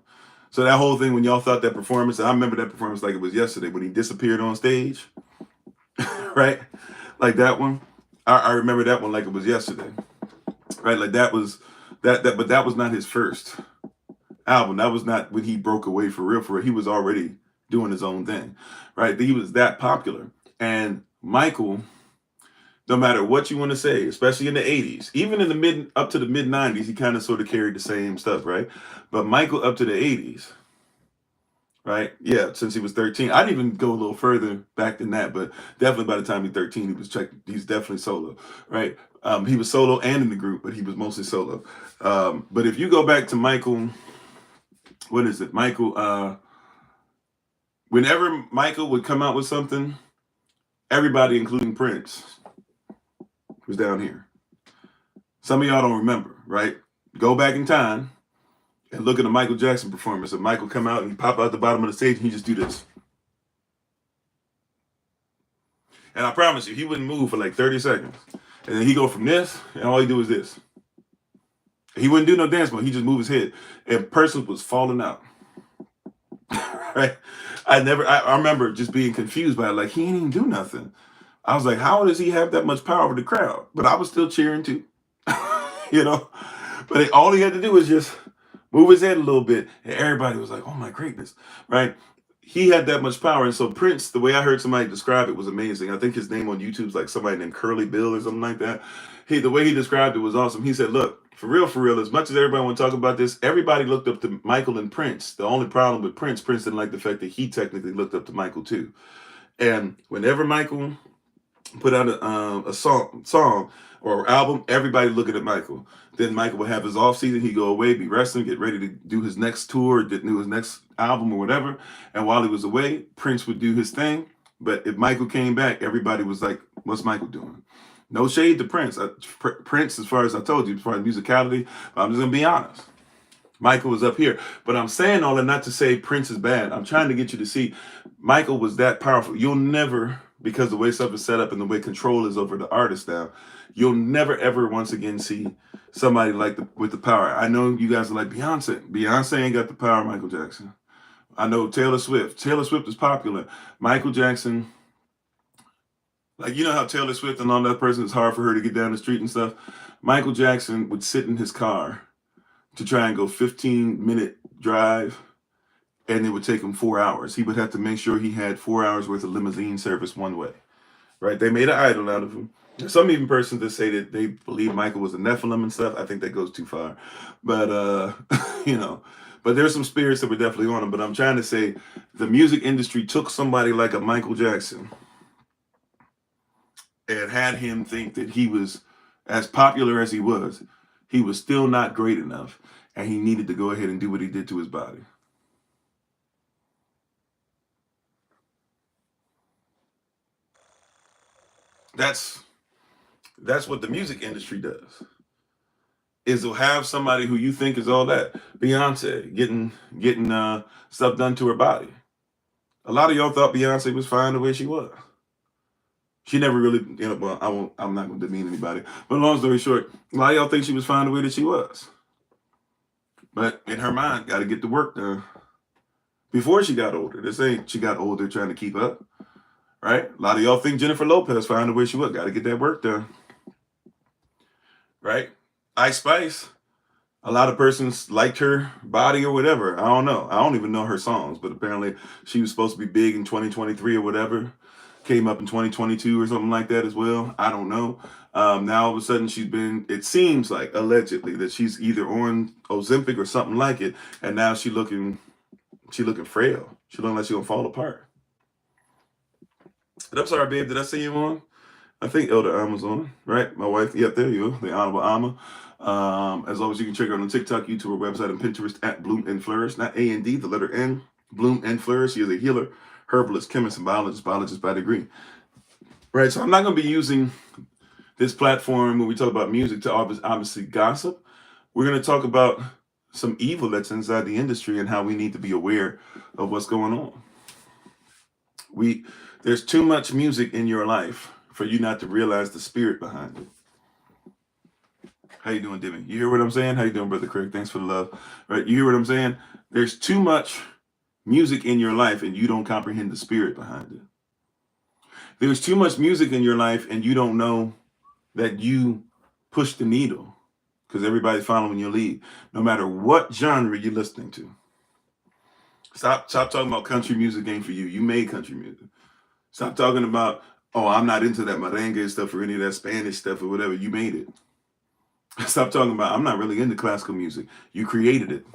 So that whole thing, when y'all thought that performance, and I remember that performance like it was yesterday, when he disappeared on stage, right? Like that one. I remember that one like it was yesterday, right? Like that was, but that was not his first album. That was not when he broke away for real. He was already doing his own thing, right? He was that popular. And Michael, no matter what you want to say, especially in the 80s, even in the up to the mid 90s, he kind of sort of carried the same stuff, right? But Michael up to the 80s, right? Yeah, since he was 13. I'd even go a little further back than that, but definitely by the time he's 13, he's definitely solo, right? He was solo and in the group, but he was mostly solo. But if you go back to Michael, what is it? Michael, whenever Michael would come out with something, everybody, including Prince, was down here. Some of y'all don't remember, right? Go back in time and look at a Michael Jackson performance. And Michael come out and he pop out the bottom of the stage and he just do this. And I promise you, he wouldn't move for like 30 seconds. And then he go from this, and all he do is this. He wouldn't do no dance mode. He just move his head. And persons was falling out. Right? I remember just being confused by it. Like, he ain't even do nothing. I was like, how does he have that much power over the crowd? But I was still cheering too. But all he had to do was just move his head a little bit. And everybody was like, oh my greatness, right? He had that much power. And so Prince, the way I heard somebody describe it was amazing. I think his name on YouTube is like somebody named Curly Bill or something like that. The way he described it was awesome. He said, look, for real, as much as everybody want to talk about this, everybody looked up to Michael and Prince. The only problem with Prince didn't like the fact that he technically looked up to Michael too. And whenever Michael put out a song or album, everybody looking at Michael. Then Michael would have his off season. He'd go away, be wrestling, get ready to do his next tour, do his next album or whatever. And while he was away, Prince would do his thing. But if Michael came back, everybody was like, what's Michael doing? No shade to Prince. Prince, as far as I told you, as far as musicality, I'm just going to be honest. Michael was up here. But I'm saying all that not to say Prince is bad. I'm trying to get you to see Michael was that powerful. You'll never, because the way stuff is set up and the way control is over the artist now, you'll never, ever once again see somebody like with the power. I know you guys are like, Beyonce. Beyonce ain't got the power of Michael Jackson. I know Taylor Swift. Taylor Swift is popular. Michael Jackson, like, you know how Taylor Swift and all that person, it's hard for her to get down the street and stuff. Michael Jackson would sit in his car to try and go 15-minute drive, and it would take him 4 hours. He would have to make sure he had 4 hours worth of limousine service one way, right? They made an idol out of him. Some even persons that say that they believe Michael was a Nephilim and stuff. I think that goes too far. But, you know, but there's some spirits that were definitely on him. But I'm trying to say the music industry took somebody like a Michael Jackson and had him think that he was, as popular as he was still not great enough, and he needed to go ahead and do what he did to his body. That's what the music industry does. Is they'll have somebody who you think is all that. Beyonce getting stuff done to her body. A lot of y'all thought Beyonce was fine the way she was. She never really, you know, well, I'm not going to demean anybody. But long story short, a lot of y'all think she was fine the way that she was. But in her mind, got to get the work done before she got older. This ain't she got older trying to keep up, right? A lot of y'all think Jennifer Lopez fine the way she was. Got to get that work done, right? Ice Spice, a lot of persons liked her body or whatever. I don't know. I don't even know her songs, but apparently she was supposed to be big in 2023 or whatever. Came up in 2022 or something like that as well. I don't know. Now all of a sudden she's been, it seems like allegedly that she's either on Ozempic or something like it, and now she looking frail. She looking like she gonna fall apart. But I'm sorry, babe, did I see you on? I think Elder Alma's on, right? My wife. Yep, there you go. The Honorable Alma. As always, you can check her out on TikTok, YouTube, her website, and Pinterest at Bloom and Flourish. Not A&D, the letter N. Bloom and Flourish. She is a healer, herbalist, chemist, and biologist by degree. Right, so I'm not going to be using this platform when we talk about music to obviously gossip. We're going to talk about some evil that's inside the industry and how we need to be aware of what's going on. There's too much music in your life for you not to realize the spirit behind it. How you doing, Dimmy? You hear what I'm saying? How you doing, Brother Craig? Thanks for the love. Right, you hear what I'm saying? There's too much music in your life and you don't comprehend the spirit behind it. There's too much music in your life and you don't know that you push the needle because everybody's following your lead, no matter what genre you're listening to. Stop talking about country music ain't for you. You made country music. Stop talking about, oh, I'm not into that merengue stuff or any of that Spanish stuff or whatever. You made it. Stop talking about, I'm not really into classical music. You created it.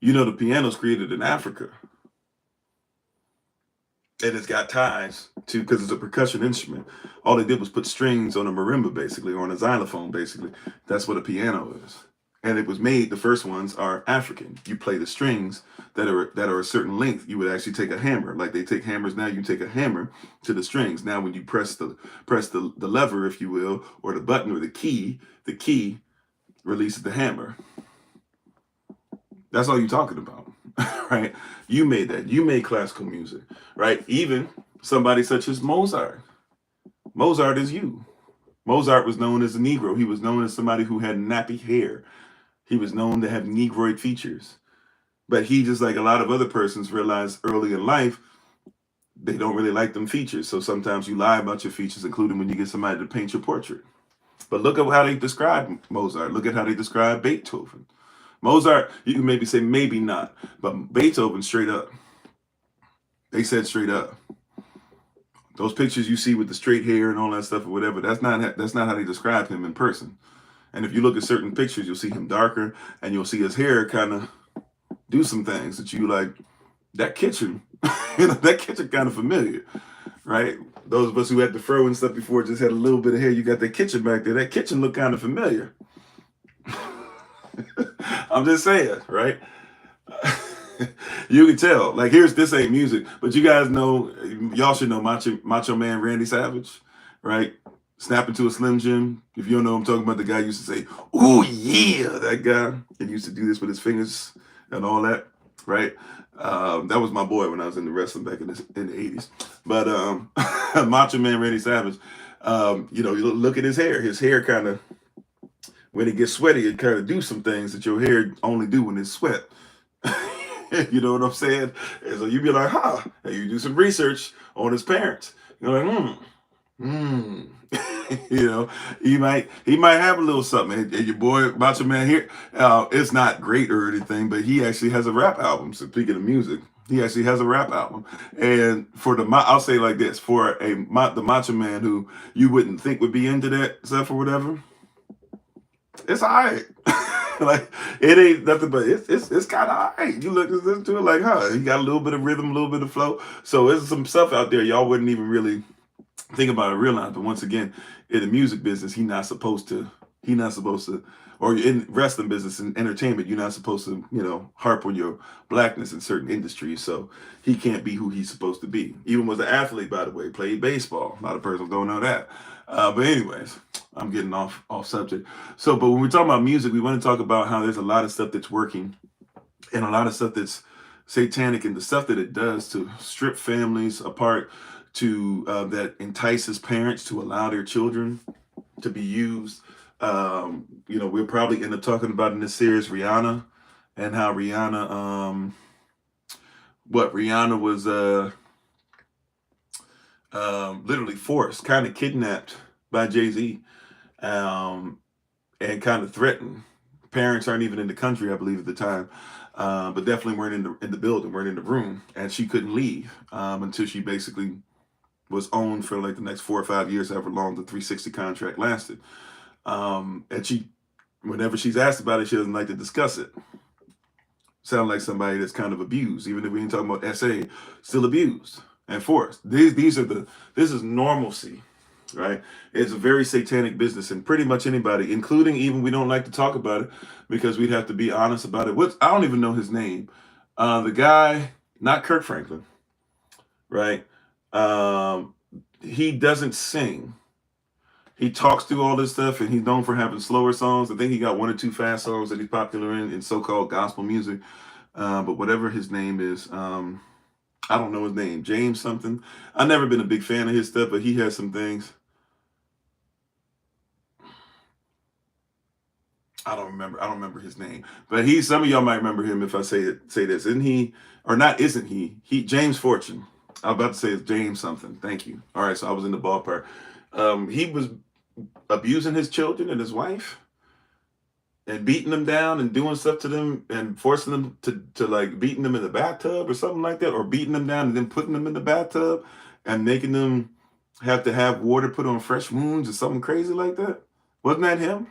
You know, the piano's created in Africa. And it's got ties to, because it's a percussion instrument. All they did was put strings on a marimba, basically, or on a xylophone, basically. That's what a piano is. And it was made, the first ones are African. You play the strings that are a certain length. You would actually take a hammer. Like they take hammers now, you take a hammer to the strings. Now when you press the lever, if you will, or the button or the key releases the hammer. That's all you're talking about, right? You made that. You made classical music, right? Even somebody such as Mozart. Mozart is you. Mozart was known as a Negro. He was known as somebody who had nappy hair. He was known to have Negroid features. But he, just like a lot of other persons, realized early in life, they don't really like them features. So sometimes you lie about your features, including when you get somebody to paint your portrait. But look at how they describe Mozart. Look at how they describe Beethoven. Mozart, you can maybe say maybe not, but Beethoven straight up. They said straight up. Those pictures you see with the straight hair and all that stuff or whatever, that's not how they describe him in person. And if you look at certain pictures, you'll see him darker and you'll see his hair kind of do some things that you like, that kitchen, that kitchen kind of familiar, right? those of us who had the fro and stuff before just had a little bit of hair. You got that kitchen back there. That kitchen looked kind of familiar. I'm just saying, right? You can tell. Like, this ain't music, but you guys know, y'all should know Macho Man Randy Savage, right? Snap into a Slim Jim. If you don't know, I'm talking about the guy who used to say, "Ooh yeah," that guy, and used to do this with his fingers and all that, right? That was my boy when I was in the wrestling back in the 80s. But Macho Man Randy Savage, you look at his hair. His hair kind of, when it gets sweaty, it kind of do some things that your hair only do when it's sweat. You know what I'm saying? And so you be like, huh? And you do some research on his parents. You're like, he might have a little something. And your boy Macho Man here, it's not great or anything, but he actually has a rap album. So speaking of music, he actually has a rap album. And I'll say it like this, for the Macho Man who you wouldn't think would be into that stuff or whatever, it's all right. Like, it ain't nothing, but it's kind of all right. You listen to it like, huh? He got a little bit of rhythm, a little bit of flow. So there's some stuff out there y'all wouldn't even really think about or realize. But once again, in the music business, he's not supposed to, or in wrestling business and entertainment, you're not supposed to, harp on your blackness in certain industries. So he can't be who he's supposed to be. Even was an athlete, by the way, played baseball. A lot of persons don't know that. But anyways, I'm getting off subject. So, but when we're talking about music, we want to talk about how there's a lot of stuff that's working and a lot of stuff that's satanic, and the stuff that it does to strip families apart, to that entices parents to allow their children to be used. We'll probably end up talking about in this series Rihanna, and how Rihanna was literally forced, kind of kidnapped by Jay-Z, and kind of threatened. Parents aren't even in the country, I believe, at the time, but definitely weren't in the building, weren't in the room, and she couldn't leave until she basically was owned for like the next 4 or 5 years, however long the 360 contract lasted. And whenever she's asked about it, she doesn't like to discuss it. Sound like somebody that's kind of abused, even if we ain't talking about SA, still abused and forced. This is normalcy, right? It's a very satanic business, and pretty much anybody, including even, we don't like to talk about it because we'd have to be honest about it. I don't even know his name. The guy, not Kirk Franklin, right? He doesn't sing. He talks through all this stuff, and he's known for having slower songs. I think he got 1 or 2 fast songs that he's popular in so-called gospel music. But whatever his name is, I don't know his name, James something. I've never been a big fan of his stuff, but he has some things. I don't remember his name, but some of y'all might remember him if I say this. Isn't he, or not? Isn't he? James Fortune. I was about to say it's James something. Thank you. All right, so I was in the ballpark. He was abusing his children and his wife, and beating them down and doing stuff to them and forcing them to like beating them in the bathtub or something like that, or beating them down and then putting them in the bathtub and making them have to have water put on fresh wounds or something crazy like that. Wasn't that him?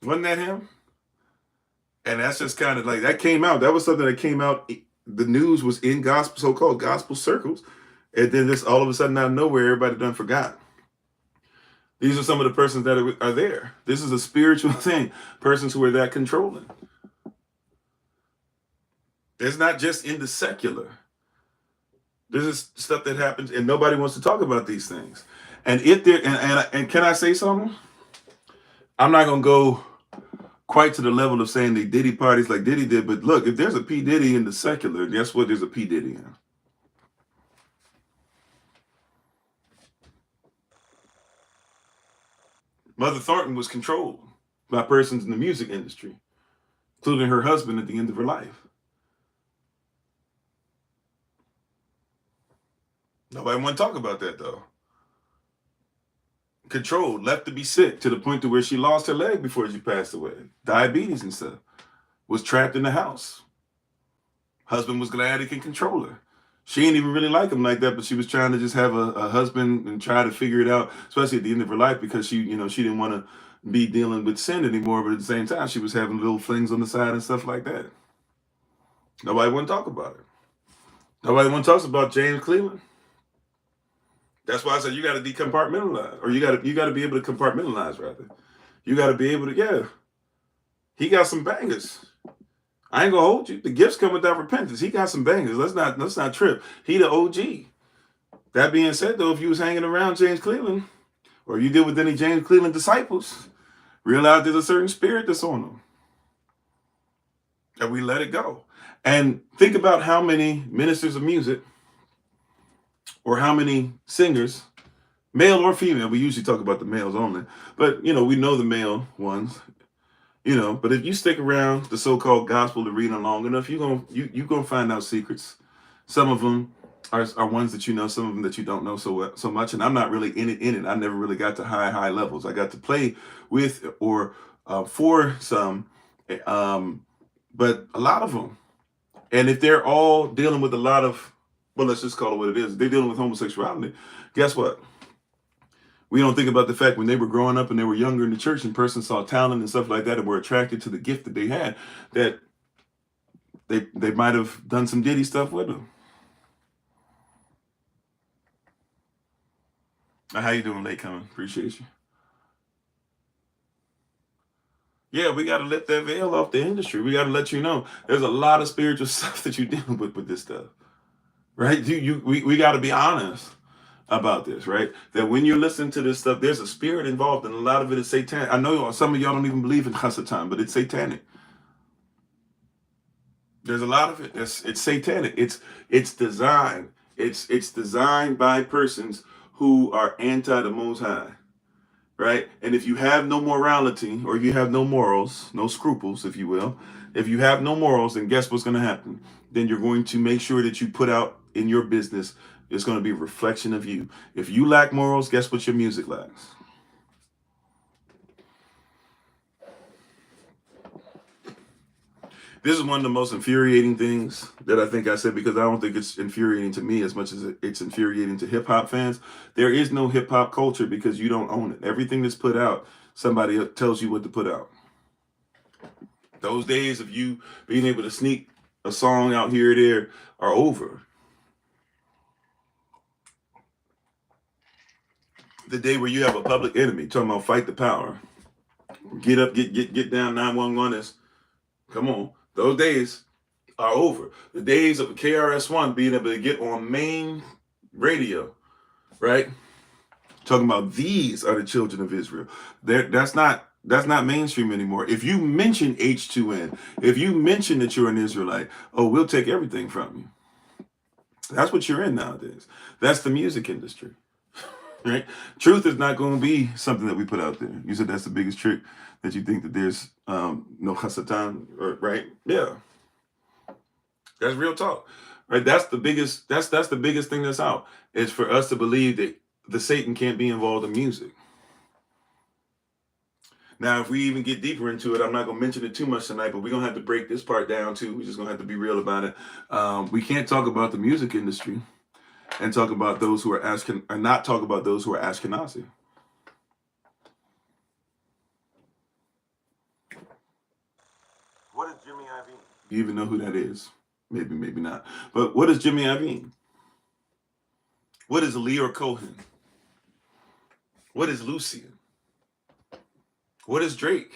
Wasn't that him? And that's just kind of like, that came out. That was something that came out. The news was in gospel, so-called gospel circles. And then this all of a sudden out of nowhere, everybody done forgot. These are some of the persons that are there. This is a spiritual thing. Persons who are that controlling. It's not just in the secular. This is stuff that happens, and nobody wants to talk about these things. And and can I say something? I'm not gonna go quite to the level of saying they Diddy parties like Diddy did, but look, if there's a P. Diddy in the secular, guess what? There's a P. Diddy in. Mother Thornton was controlled by persons in the music industry, including her husband at the end of her life. Nobody want to talk about that though. Controlled, left to be sick to the point to where she lost her leg before she passed away. Diabetes and stuff. Was trapped in the house. Husband was glad he could control her. She didn't even really like him like that, but she was trying to just have a husband and try to figure it out, especially at the end of her life, because she didn't want to be dealing with sin anymore, but at the same time, she was having little flings on the side and stuff like that. Nobody want to talk about it. Nobody want to talk about James Cleveland. That's why I said you got to decompartmentalize, or you got to be able to compartmentalize rather. You got to be able to, yeah. He got some bangers. I ain't gonna hold you. The gifts come without repentance. He got some bangers. Let's not trip. He the OG. That being said, though, if you was hanging around James Cleveland, or you deal with any James Cleveland disciples, realize there's a certain spirit that's on them. And we let it go. And think about how many ministers of music or how many singers, male or female, we usually talk about the males only, but we know the male ones, but if you stick around the so-called gospel arena long enough, you're gonna find out secrets. Some of them are ones that you know, some of them that you don't know so much. And I'm not really in it. I never really got to high levels. I got to play with or for some, but a lot of them. And if they're all dealing with a lot of, well, let's just call it what it is. They're dealing with homosexuality. Guess what? We don't think about the fact when they were growing up and they were younger in the church and person saw talent and stuff like that and were attracted to the gift that they had, that they might have done some diddy stuff with them. How you doing, late coming? Appreciate you. Yeah, we got to let that veil off the industry. We got to let you know there's a lot of spiritual stuff that you're dealing with this stuff, right? We got to be honest about this, right? That when you're listening to this stuff, there's a spirit involved, and a lot of it is satanic. I know some of y'all don't even believe in Hasatan, but it's satanic. There's a lot of it. It's satanic. It's designed. It's designed by persons who are anti the Most High, right? And if you have no morality, or you have no morals, no scruples, if you will, if you have no morals, then guess what's going to happen? Then you're going to make sure that you put out in your business, it's going to be a reflection of you. If you lack morals, guess what your music lacks? This is one of the most infuriating things that I think I said, because I don't think it's infuriating to me as much as it's infuriating to hip hop fans. There is no hip hop culture because you don't own it. Everything that's put out, somebody tells you what to put out. Those days of you being able to sneak a song out here or there are over. The day where you have a public enemy talking about fight the power, get up, get down, 911 is, come on. Those days are over. The days of KRS-One being able to get on main radio, right? Talking about these are the children of Israel. That's not mainstream anymore. If you mention H2N, if you mention that you're an Israelite, oh, we'll take everything from you. That's what you're in nowadays. That's the music industry, right? Truth is not going to be something that we put out there. You said that's the biggest trick, that you think that there's no Hasatan, right? Yeah, that's real talk, right? That's the biggest thing that's out, is for us to believe that the Satan can't be involved in music. Now, if we even get deeper into it, I'm not going to mention it too much tonight, but we're going to have to break this part down too. We're just going to have to be real about it. We can't talk about the music industry and talk about those who are not talk about those who are Ashkenazi. What is Jimmy Iovine? You even know who that is? Maybe, maybe not. But what is Jimmy Iovine? What is Leor Cohen? What is Lucian? What is Drake?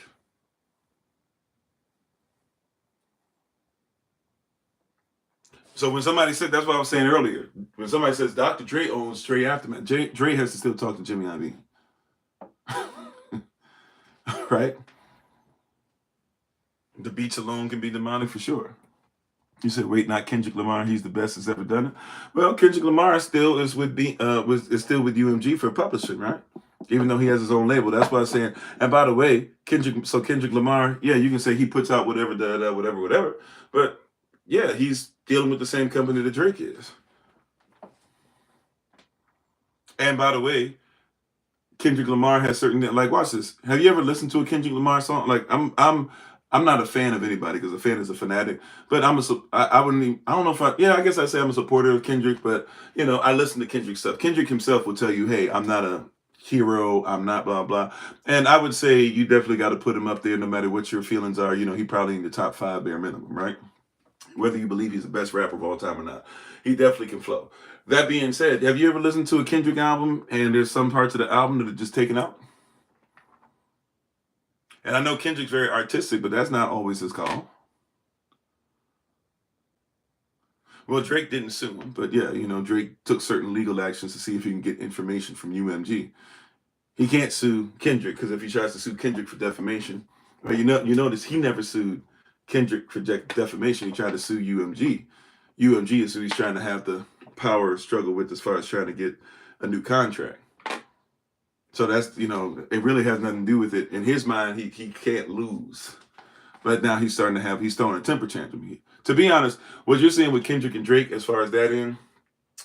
So when somebody said, that's what I was saying earlier, when somebody says Dr. Dre owns Trey Aftermath, Dre has to still talk to Jimmy Iovine. Right? The beats alone can be demonic for sure. You said, wait, not Kendrick Lamar, he's the best that's ever done it. Well, Kendrick Lamar still is with is still with UMG for publishing, right? Even though he has his own label. That's why I'm saying. And by the way, Kendrick Lamar, yeah, you can say he puts out whatever. But yeah, he's dealing with the same company that Drake is. And by the way, Kendrick Lamar has certain, like, watch this. Have you ever listened to a Kendrick Lamar song? Like, I'm not a fan of anybody, because a fan is a fanatic. But I don't know if I guess I'd say I'm a supporter of Kendrick, but I listen to Kendrick stuff. Kendrick himself will tell you, hey, I'm not a hero, I'm not blah blah. And I would say you definitely got to put him up there, no matter what your feelings are. He probably in the top 5 bare minimum, right? whether you believe he's the best rapper of all time or not. He definitely can flow. That being said, have you ever listened to a Kendrick album and there's some parts of the album that are just taken out? And I know Kendrick's very artistic, but that's not always his call. Well, Drake didn't sue him, but yeah, Drake took certain legal actions to see if he can get information from UMG. He can't sue Kendrick because if he tries to sue Kendrick for defamation, right, you notice he never sued Kendrick for defamation. He tried to sue UMG. UMG is who he's trying to have the power struggle with as far as trying to get a new contract. So that's, it really has nothing to do with it. In his mind, he can't lose. But now he's throwing a temper tantrum. To be honest, what you're seeing with Kendrick and Drake, as far as that in,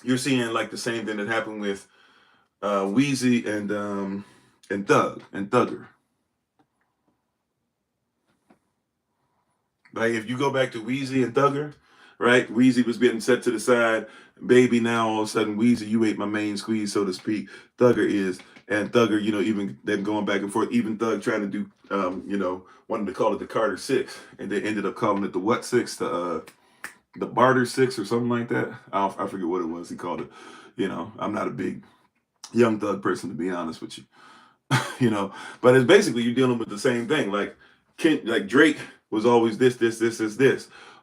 you're seeing like the same thing that happened with Weezy and Thugger. Like if you go back to Weezy and Thugger, right? Weezy was getting set to the side. Baby, now all of a sudden, Weezy, you ate my main squeeze, so to speak. Thugger is. And Thugger, even them going back and forth, even Thug trying to do, wanted to call it the Carter 6. And they ended up calling it the what 6? The Barter 6 or something like that. I forget what it was he called it. I'm not a big Young Thug person, to be honest with you. But it's basically you're dealing with the same thing. Like Drake was always this.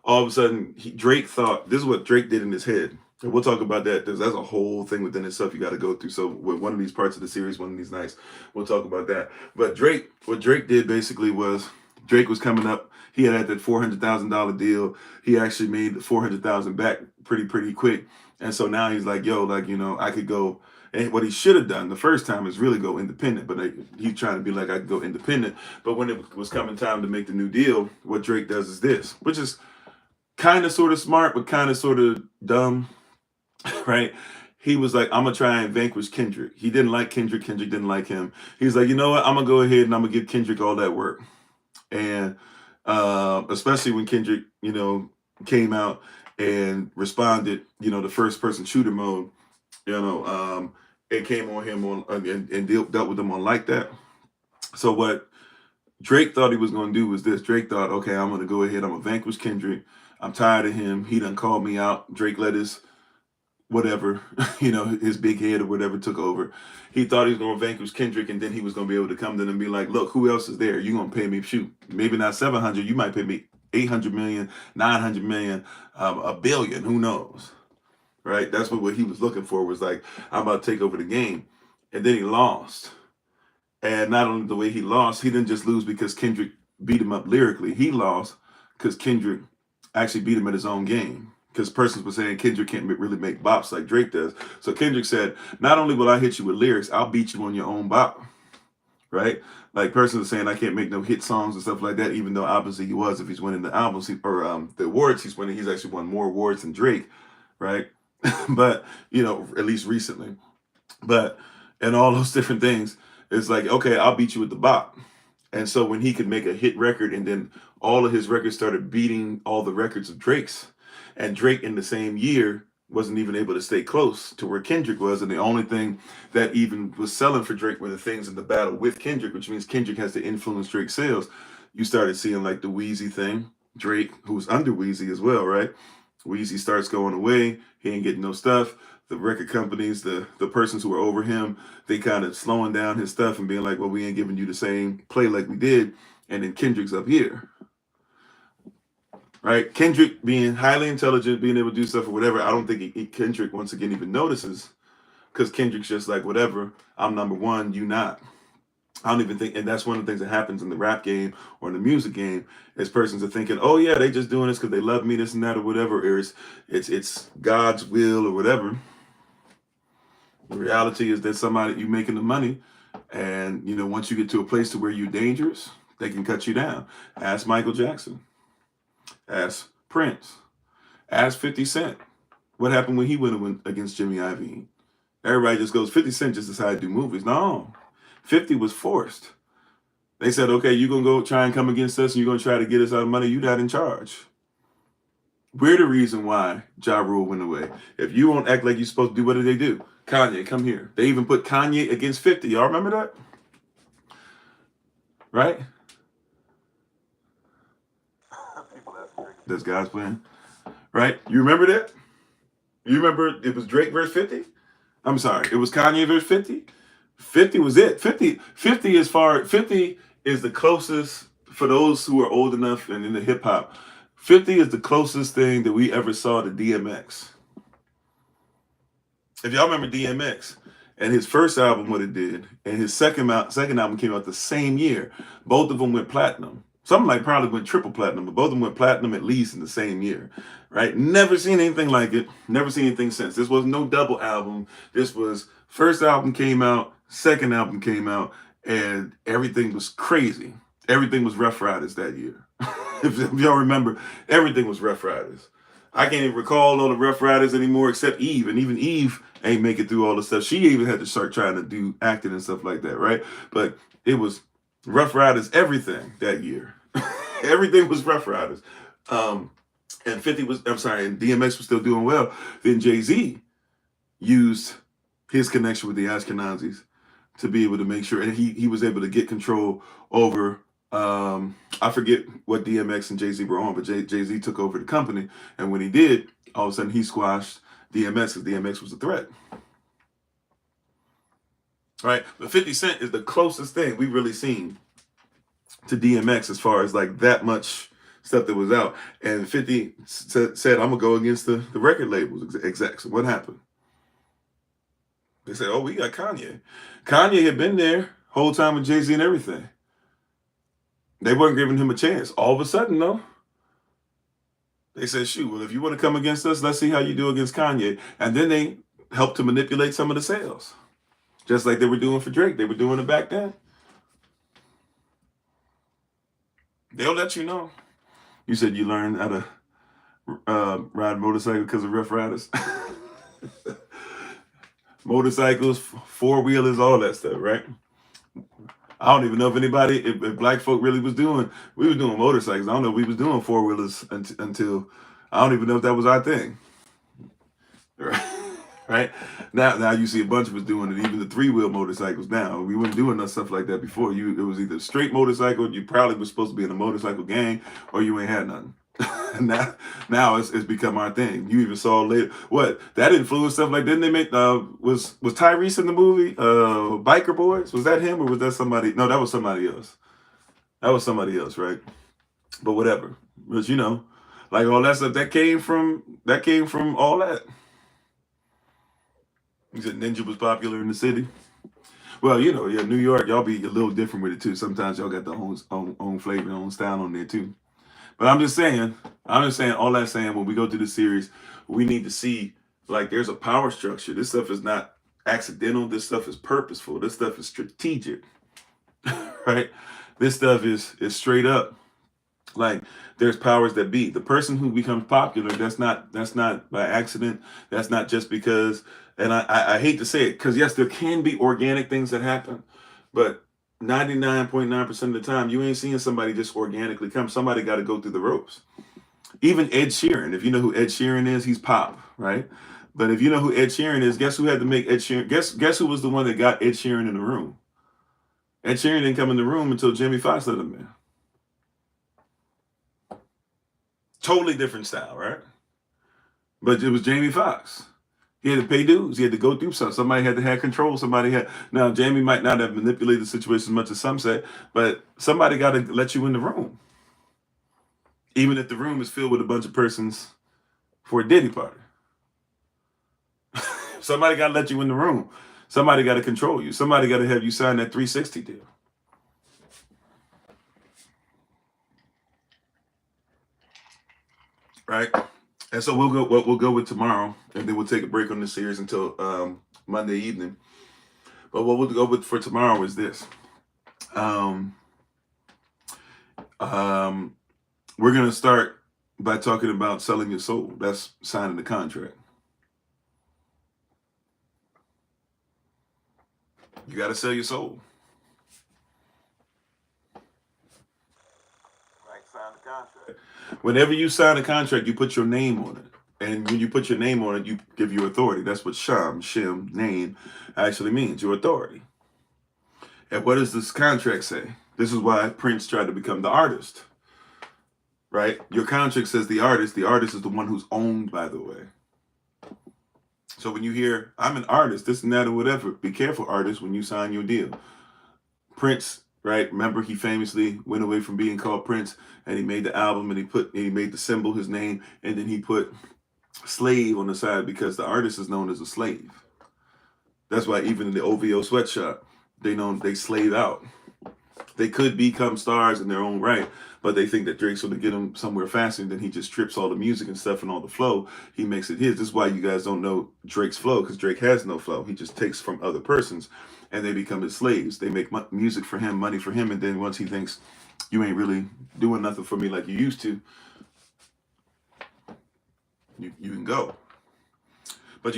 All of a sudden, Drake thought, this is what Drake did in his head. And we'll talk about that. That's a whole thing within itself you got to go through. So with one of these parts of the series, one of these nights, we'll talk about that. But what Drake did basically was, Drake was coming up. He had that $400,000 deal. He actually made the $400,000 back pretty quick. And so now he's like, yo, I could go. And what he should have done the first time is really go independent. But he's trying to be like, I could go independent. But when it was coming time to make the new deal, what Drake does is this, which is kind of sort of smart, but kind of sort of dumb, right? He was like, I'm going to try and vanquish Kendrick. He didn't like Kendrick. Kendrick didn't like him. He's like, you know what? I'm going to go ahead and I'm going to give Kendrick all that work. And especially when Kendrick, came out and responded, the first person shooter mode, it came on him and dealt with him on like that. So what Drake thought he was going to do was this. Drake thought, okay, I'm going to go ahead. I'm going to vanquish Kendrick. I'm tired of him. He done called me out. Drake let his whatever, his big head or whatever took over. He thought he was going to vanquish Kendrick, and then he was going to be able to come to them and be like, look, who else is there? You're going to pay me, maybe not 700. You might pay me 800 million, 900 million, a billion. Who knows? Right? That's what he was looking for, was like, I'm about to take over the game. And then he lost. And not only the way he lost, he didn't just lose because Kendrick beat him up lyrically. He lost because Kendrick actually beat him at his own game. Because persons were saying Kendrick can't really make bops like Drake does. So Kendrick said, not only will I hit you with lyrics, I'll beat you on your own bop. Right? Like persons are saying I can't make no hit songs and stuff like that, even though obviously he was. If he's winning the albums or the awards he's winning, he's actually won more awards than Drake. Right? But, at least recently. But, and all those different things, it's like, okay, I'll beat you with the bop. And so when he could make a hit record and then all of his records started beating all the records of Drake's, and Drake in the same year wasn't even able to stay close to where Kendrick was. And the only thing that even was selling for Drake were the things in the battle with Kendrick, which means Kendrick has to influence Drake's sales. You started seeing like the Weezy thing. Drake, who's under Weezy as well, right? Weezy starts going away. He ain't getting no stuff. The record companies, the persons who were over him, they kind of slowing down his stuff and being like, well, we ain't giving you the same play like we did. And then Kendrick's up here. Right? Kendrick being highly intelligent, being able to do stuff or whatever, I don't think Kendrick once again even notices, because Kendrick's just like, whatever, I'm number one, you not. I don't even think, and that's one of the things that happens in the rap game or in the music game, is persons are thinking, oh yeah, they just doing this because they love me, this and that or whatever, or it's God's will or whatever. The reality is that somebody, you making the money, and once you get to a place to where you're dangerous, they can cut you down. Ask Michael Jackson. Ask Prince. Ask 50 Cent. What happened when he went against Jimmy Iovine? Everybody just goes, 50 Cent just decided to do movies. No. 50 was forced. They said, okay, you're going to go try and come against us and you're going to try to get us out of money. You're not in charge. We're the reason why Ja Rule went away. If you won't act like you're supposed to do, what did they do? Kanye, come here. They even put Kanye against 50. Y'all remember that? Right? That's God's plan. right? You remember that? You remember it was Drake versus 50? I'm sorry, it was Kanye versus 50. 50 was it. 50 is the closest, for those who are old enough and into hip hop. 50 is the closest thing that we ever saw to DMX. If y'all remember DMX and his first album, what it did, and his second album came out the same year. Both of them went platinum. Some like probably went triple platinum, but both of them went platinum at least in the same year, right? Never seen anything like it. Never seen anything since. This was no double album. This was first album came out, second album came out, and everything was crazy. Everything was Rough Riders that year. If y'all remember, everything was Rough Riders. I can't even recall all the Rough Riders anymore except Eve. And even Eve ain't make it through all the stuff. She even had to start trying to do acting and stuff like that, right? But it was Rough Riders everything that year. Everything was Rough Riders. And 50 was, I'm sorry, and DMX was still doing well. Then Jay-Z used his connection with the Ashkenazis to be able to make sure, and he was able to get control over, I forget what DMX and Jay-Z were on, but Jay-Z took over the company. And when he did, all of a sudden he squashed DMX because DMX was a threat. Right? But 50 Cent is the closest thing we've really seen to DMX as far as like that much stuff that was out. And 50 said, I'm going to go against the record labels execs. What happened? They said, oh, we got Kanye. Kanye had been there whole time with Jay-Z and everything. They weren't giving him a chance. All of a sudden, though, they said, shoot, well, if you want to come against us, let's see how you do against Kanye. And then they helped to manipulate some of the sales. Just like they were doing for Drake. They were doing it back then. They'll let you know. You said you learned how to ride a motorcycle because of Rough Riders. Motorcycles, four-wheelers, all that stuff, right? I don't even know if anybody, if black folk really was doing, we were doing motorcycles. I don't know if we was doing four-wheelers until, I don't even know if that was our thing. Right? Now you see a bunch of us doing it, even the three-wheel motorcycles now. We weren't doing no stuff like that before. It was either a straight motorcycle, you probably was supposed to be in a motorcycle gang, or you ain't had nothing. now it's become our thing. You even saw later what that influenced stuff like, didn't they make was Tyrese in the movie Biker Boys? Was that him or was that somebody? No, that was somebody else. That was somebody else, right? But whatever. But you know, like all that stuff that came from all that. You said Ninja was popular in the city. Well, you know, yeah, New York, y'all be a little different with it too. Sometimes y'all got the own flavor, own style on there too. But I'm just saying, all that saying, when we go through the series, we need to see, like, there's a power structure. This stuff is not accidental. This stuff is purposeful. This stuff is strategic, right? This stuff is straight up. Like, there's powers that be. The person who becomes popular, that's not by accident. That's not just because, and I hate to say it, because yes, there can be organic things that happen, but 99.9% of the time, you ain't seeing somebody just organically come. Somebody got to go through the ropes. Even Ed Sheeran, if you know who Ed Sheeran is, he's pop, right? But if you know who Ed Sheeran is, guess who had to make Ed Sheeran? Guess who was the one that got Ed Sheeran in the room? Ed Sheeran didn't come in the room until Jamie Foxx let him in. Totally different style, right? But it was Jamie Foxx. He had to pay dues. He had to go through something. Somebody had to have control. Now, Jamie might not have manipulated the situation as much as some say, but somebody got to let you in the room. Even if the room is filled with a bunch of persons for a Diddy party. Somebody got to let you in the room. Somebody got to control you. Somebody got to have you sign that 360 deal. Right? And so we'll go with tomorrow, and then we'll take a break on this series until Monday evening. But what we'll go with for tomorrow is this. We're going to start by talking about selling your soul. That's signing the contract. You got to sell your soul. Right, sign the contract. Whenever you sign a contract, you put your name on it. And when you put your name on it, you give your authority. That's what Shem, name, actually means, your authority. And what does this contract say? This is why Prince tried to become the artist. right? Your contract says the artist is the one who's owned, by the way. So when you hear, I'm an artist, this and that or whatever, be careful, artist, when you sign your deal. Prince, right? Remember, he famously went away from being called Prince, and he made the album, and he made the symbol his name, and then he put slave on the side because the artist is known as a slave. That's why even in the OVO sweatshop, they slave out. They could become stars in their own right, but they think that Drake's going to get them somewhere faster, and then he just trips all the music and stuff and all the flow. He makes it his. This is why you guys don't know Drake's flow, because Drake has no flow. He just takes from other persons, and they become his slaves. They make music for him, money for him, and then once he thinks, you ain't really doing nothing for me like you used to, you can go. But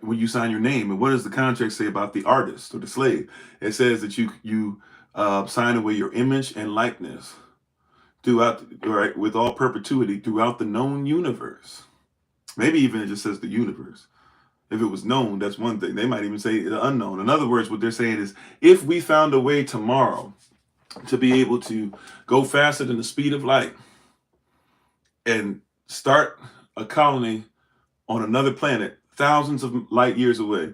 when you sign your name, and what does the contract say about the artist or the slave? It says that you sign away your image and likeness throughout, right, with all perpetuity throughout the known universe. Maybe even it just says the universe. If it was known, that's one thing. They might even say the unknown. In other words, what they're saying is, if we found a way tomorrow to be able to go faster than the speed of light and start a colony on another planet thousands of light years away,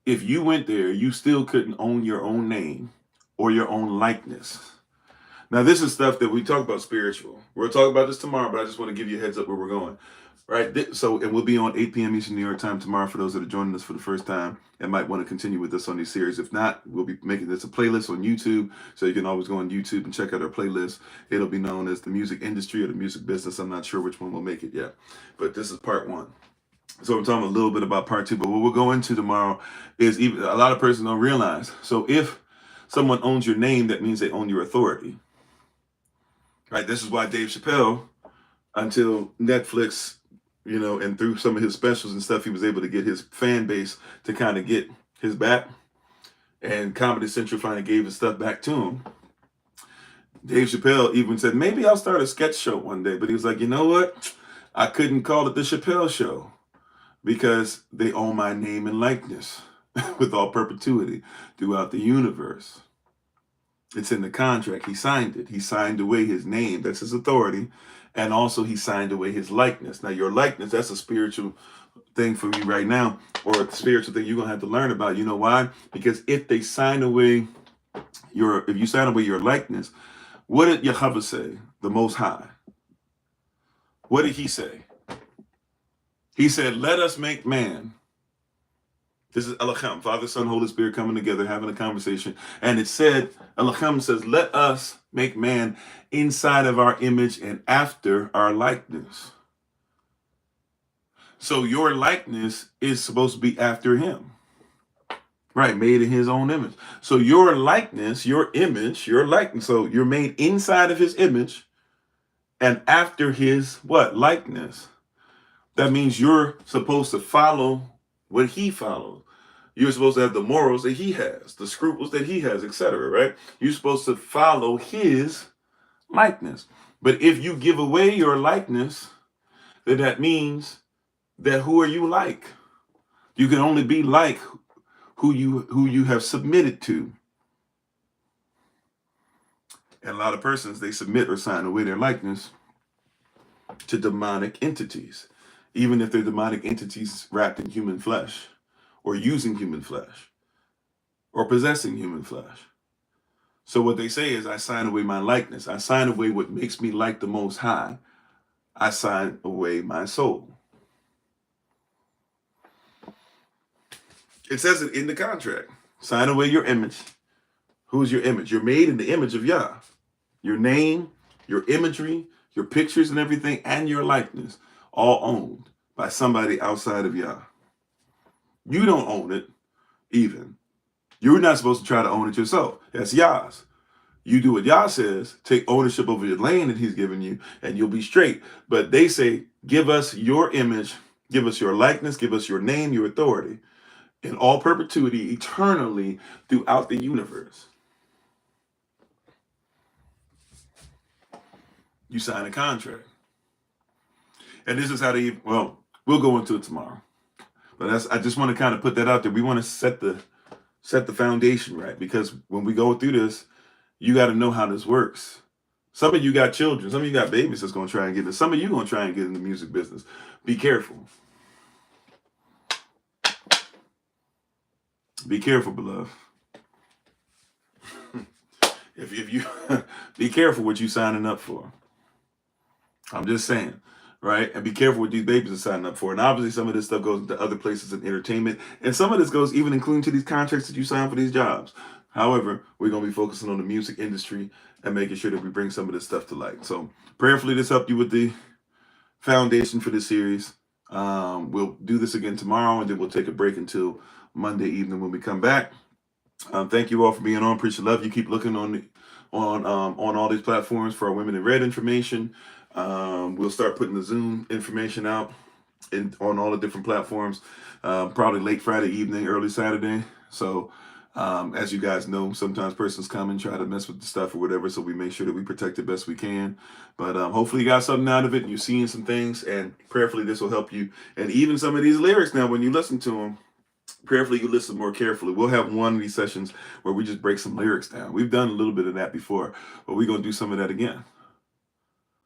if you went there, you still couldn't own your own name or your own likeness. Now, this is stuff that we talk about spiritual. We'll talk about this tomorrow, but I just want to give you a heads up where we're going. Right? So, and we'll be on 8 p.m. Eastern New York time tomorrow for those that are joining us for the first time and might want to continue with us on these series. If not, we'll be making this a playlist on YouTube. So you can always go on YouTube and check out our playlist. It'll be known as the music industry or the music business. I'm not sure which one will make it yet, but this is part one. So I'm talking a little bit about part two, but what we'll go into tomorrow is even a lot of persons don't realize. So if someone owns your name, that means they own your authority. Right? This is why Dave Chappelle, until Netflix, and through some of his specials and stuff, he was able to get his fan base to kind of get his back. And Comedy Central finally gave his stuff back to him. Dave Chappelle even said, maybe I'll start a sketch show one day. But he was like, you know what? I couldn't call it the Chappelle Show because they own my name and likeness with all perpetuity throughout the universe. It's in the contract. He signed it. He signed away his name. That's his authority. And also he signed away his likeness. Now your likeness, that's a spiritual thing for you right now, or a spiritual thing you're going to have to learn about. You know why? Because if you sign away your likeness, what did Yahweh say? The Most High. What did he say? He said, let us make man. This is Elohim, Father, Son, Holy Spirit coming together, having a conversation. And it said, Elohim says, let us make man inside of our image and after our likeness. So your likeness is supposed to be after him. Right, made in his own image. So your likeness, your image, your likeness. So you're made inside of his image and after his what? Likeness. That means you're supposed to follow what he follows. You're supposed to have the morals that he has, the scruples that he has, etc., right? You're supposed to follow his likeness. But if you give away your likeness, then that means that who are you like? You can only be like who you have submitted to. And a lot of persons, they submit or sign away their likeness to demonic entities, even if they're demonic entities wrapped in human flesh, or using human flesh, or possessing human flesh. So what they say is, I sign away my likeness. I sign away what makes me like the Most High. I sign away my soul. It says it in the contract. Sign away your image. Who's your image? You're made in the image of Yah. Your name, your imagery, your pictures and everything, and your likeness, all owned by somebody outside of Yah. You don't own it, even. You're not supposed to try to own it yourself. That's Yah's. You do what Yah says, take ownership over your land that he's given you, and you'll be straight. But they say, give us your image, give us your likeness, give us your name, your authority, in all perpetuity, eternally, throughout the universe. You sign a contract. And this is how they, well, we'll go into it tomorrow. But I just want to kind of put that out there. We want to set the foundation right, because when we go through this, you got to know how this works. Some of you got children. Some of you got babies that's going to try and get in. Some of you going to try and get in the music business. Be careful. Be careful, beloved. If you be careful what you signing up for. I'm just saying, right? And be careful what these babies are signing up for. And obviously, some of this stuff goes into other places in entertainment, and some of this goes even including to these contracts that you sign for these jobs. However, we're going to be focusing on the music industry and making sure that we bring some of this stuff to light. So, prayerfully, this helped you with the foundation for this series. We'll do this again tomorrow, and then we'll take a break until Monday evening when we come back. Thank you all for being on. Preach the love. You keep looking on all these platforms for our Women in Red information. We'll start putting the Zoom information out on all the different platforms, probably late Friday evening, early Saturday. So as you guys know, sometimes persons come and try to mess with the stuff or whatever, so we make sure that we protect it best we can. But hopefully you got something out of it and you're seeing some things, and prayerfully this will help you. And even some of these lyrics now, when you listen to them, prayerfully you listen more carefully. We'll have one of these sessions where we just break some lyrics down. We've done a little bit of that before, but we're going to do some of that again.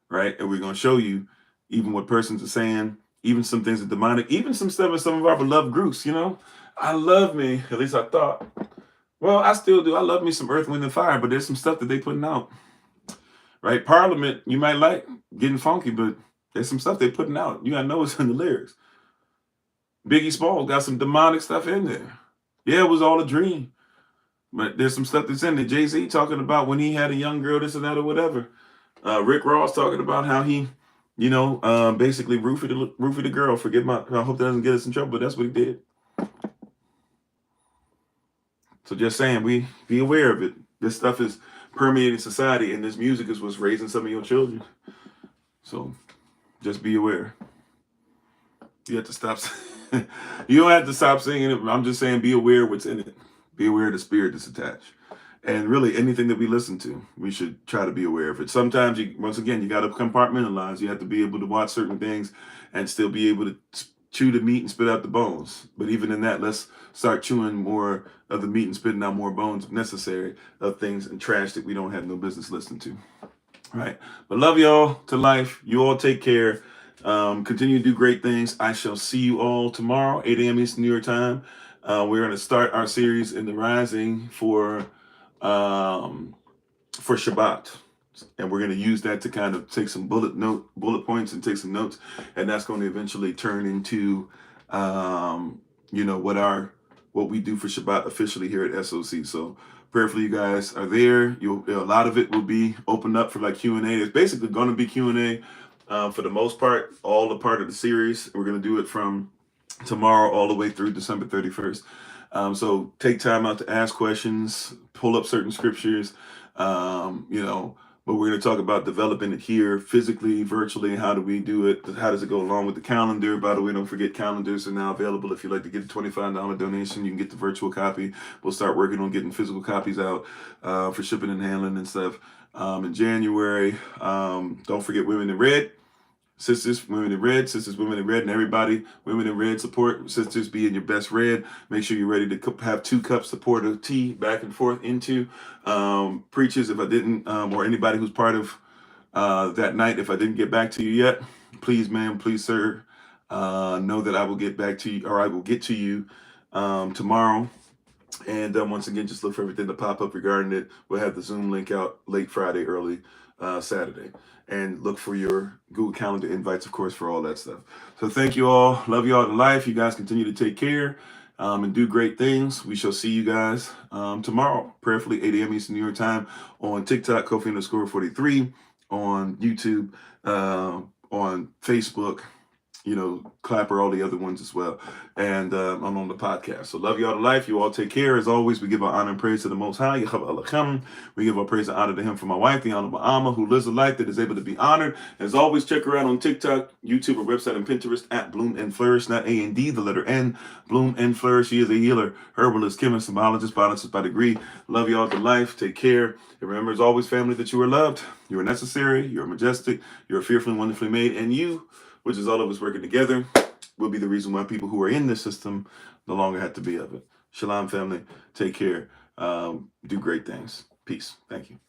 Right? And we're going to show you even what persons are saying, even some things are demonic, even some stuff in some of our beloved groups. You know, I love me, at least I thought. Well, I still do. I love me some Earth, Wind, and Fire, but there's some stuff that they putting out. Right? Parliament, you might like getting funky, but there's some stuff they putting out. You got to know what's in the lyrics. Biggie Smalls got some demonic stuff in there. Yeah, it was all a dream. But there's some stuff that's in there. Jay-Z talking about when he had a young girl, this and that or whatever. Rick Ross talking about how he, basically roofied the girl. I hope that doesn't get us in trouble, but that's what he did. So just saying, we be aware of it. This stuff is permeating society, and this music is what's raising some of your children. So just be aware. You have to stop. You don't have to stop singing it. I'm just saying, be aware of what's in it. Be aware of the spirit that's attached. And really, anything that we listen to, we should try to be aware of it. Sometimes, once again, you got to compartmentalize. You have to be able to watch certain things and still be able to chew the meat and spit out the bones. But even in that, let's start chewing more of the meat and spitting out more bones if necessary of things and trash that we don't have no business listening to. All right. But love y'all to life. You all take care. Continue to do great things. I shall see you all tomorrow, 8 a.m. Eastern New York time. We're going to start our series in the Rising for Shabbat, and we're going to use that to kind of take some bullet points and take some notes, and that's going to eventually turn into what we do for Shabbat officially here at SOC. So prayerfully you guys are there. A lot of it will be opened up for like Q&A. It's basically going to be Q&A for the most part, all the part of the series. We're going to do it from tomorrow all the way through December 31st. So take time out to ask questions, pull up certain scriptures, but we're going to talk about developing it here physically, virtually. How do we do it? How does it go along with the calendar? By the way, don't forget calendars are now available. If you'd like to get a $25 donation, you can get the virtual copy. We'll start working on getting physical copies out for shipping and handling and stuff in January. Don't forget Women in Red. Sisters, Women in Red, Sisters, Women in Red, and everybody, Women in Red support. Sisters, be in your best red. Make sure you're ready to have 2 cups to pour the tea back and forth into. Preachers, if I didn't, or anybody who's part of that night, if I didn't get back to you yet, please, ma'am, please, sir, know that I will get back to you, or I will get to you tomorrow. And once again, just look for everything to pop up regarding it. We'll have the Zoom link out late Friday, early Saturday. And look for your Google Calendar invites, of course, for all that stuff. So thank you all. Love you all to life. You guys continue to take care and do great things. We shall see you guys tomorrow, prayerfully 8 a.m. Eastern New York time on TikTok, Kofi_43, on YouTube, on Facebook, Clapper, all the other ones as well. And I'm on the podcast. So love you all to life. You all take care. As always, we give our honor and praise to the Most High. We give our praise and honor to him for my wife, the Honorable Alma, who lives a life that is able to be honored. As always, check her out on TikTok, YouTube, our website, and Pinterest at Bloom and Flourish, not A&D, the letter N, Bloom and Flourish. She is a healer, herbalist, chemist, symbologist, biologist by degree. Love you all to life. Take care. And remember, as always, family, that you are loved, you are necessary, you are majestic, you are fearfully and wonderfully made, and you, which is all of us working together, will be the reason why people who are in this system no longer have to be of it. Shalom, family. Take care. Do great things. Peace. Thank you.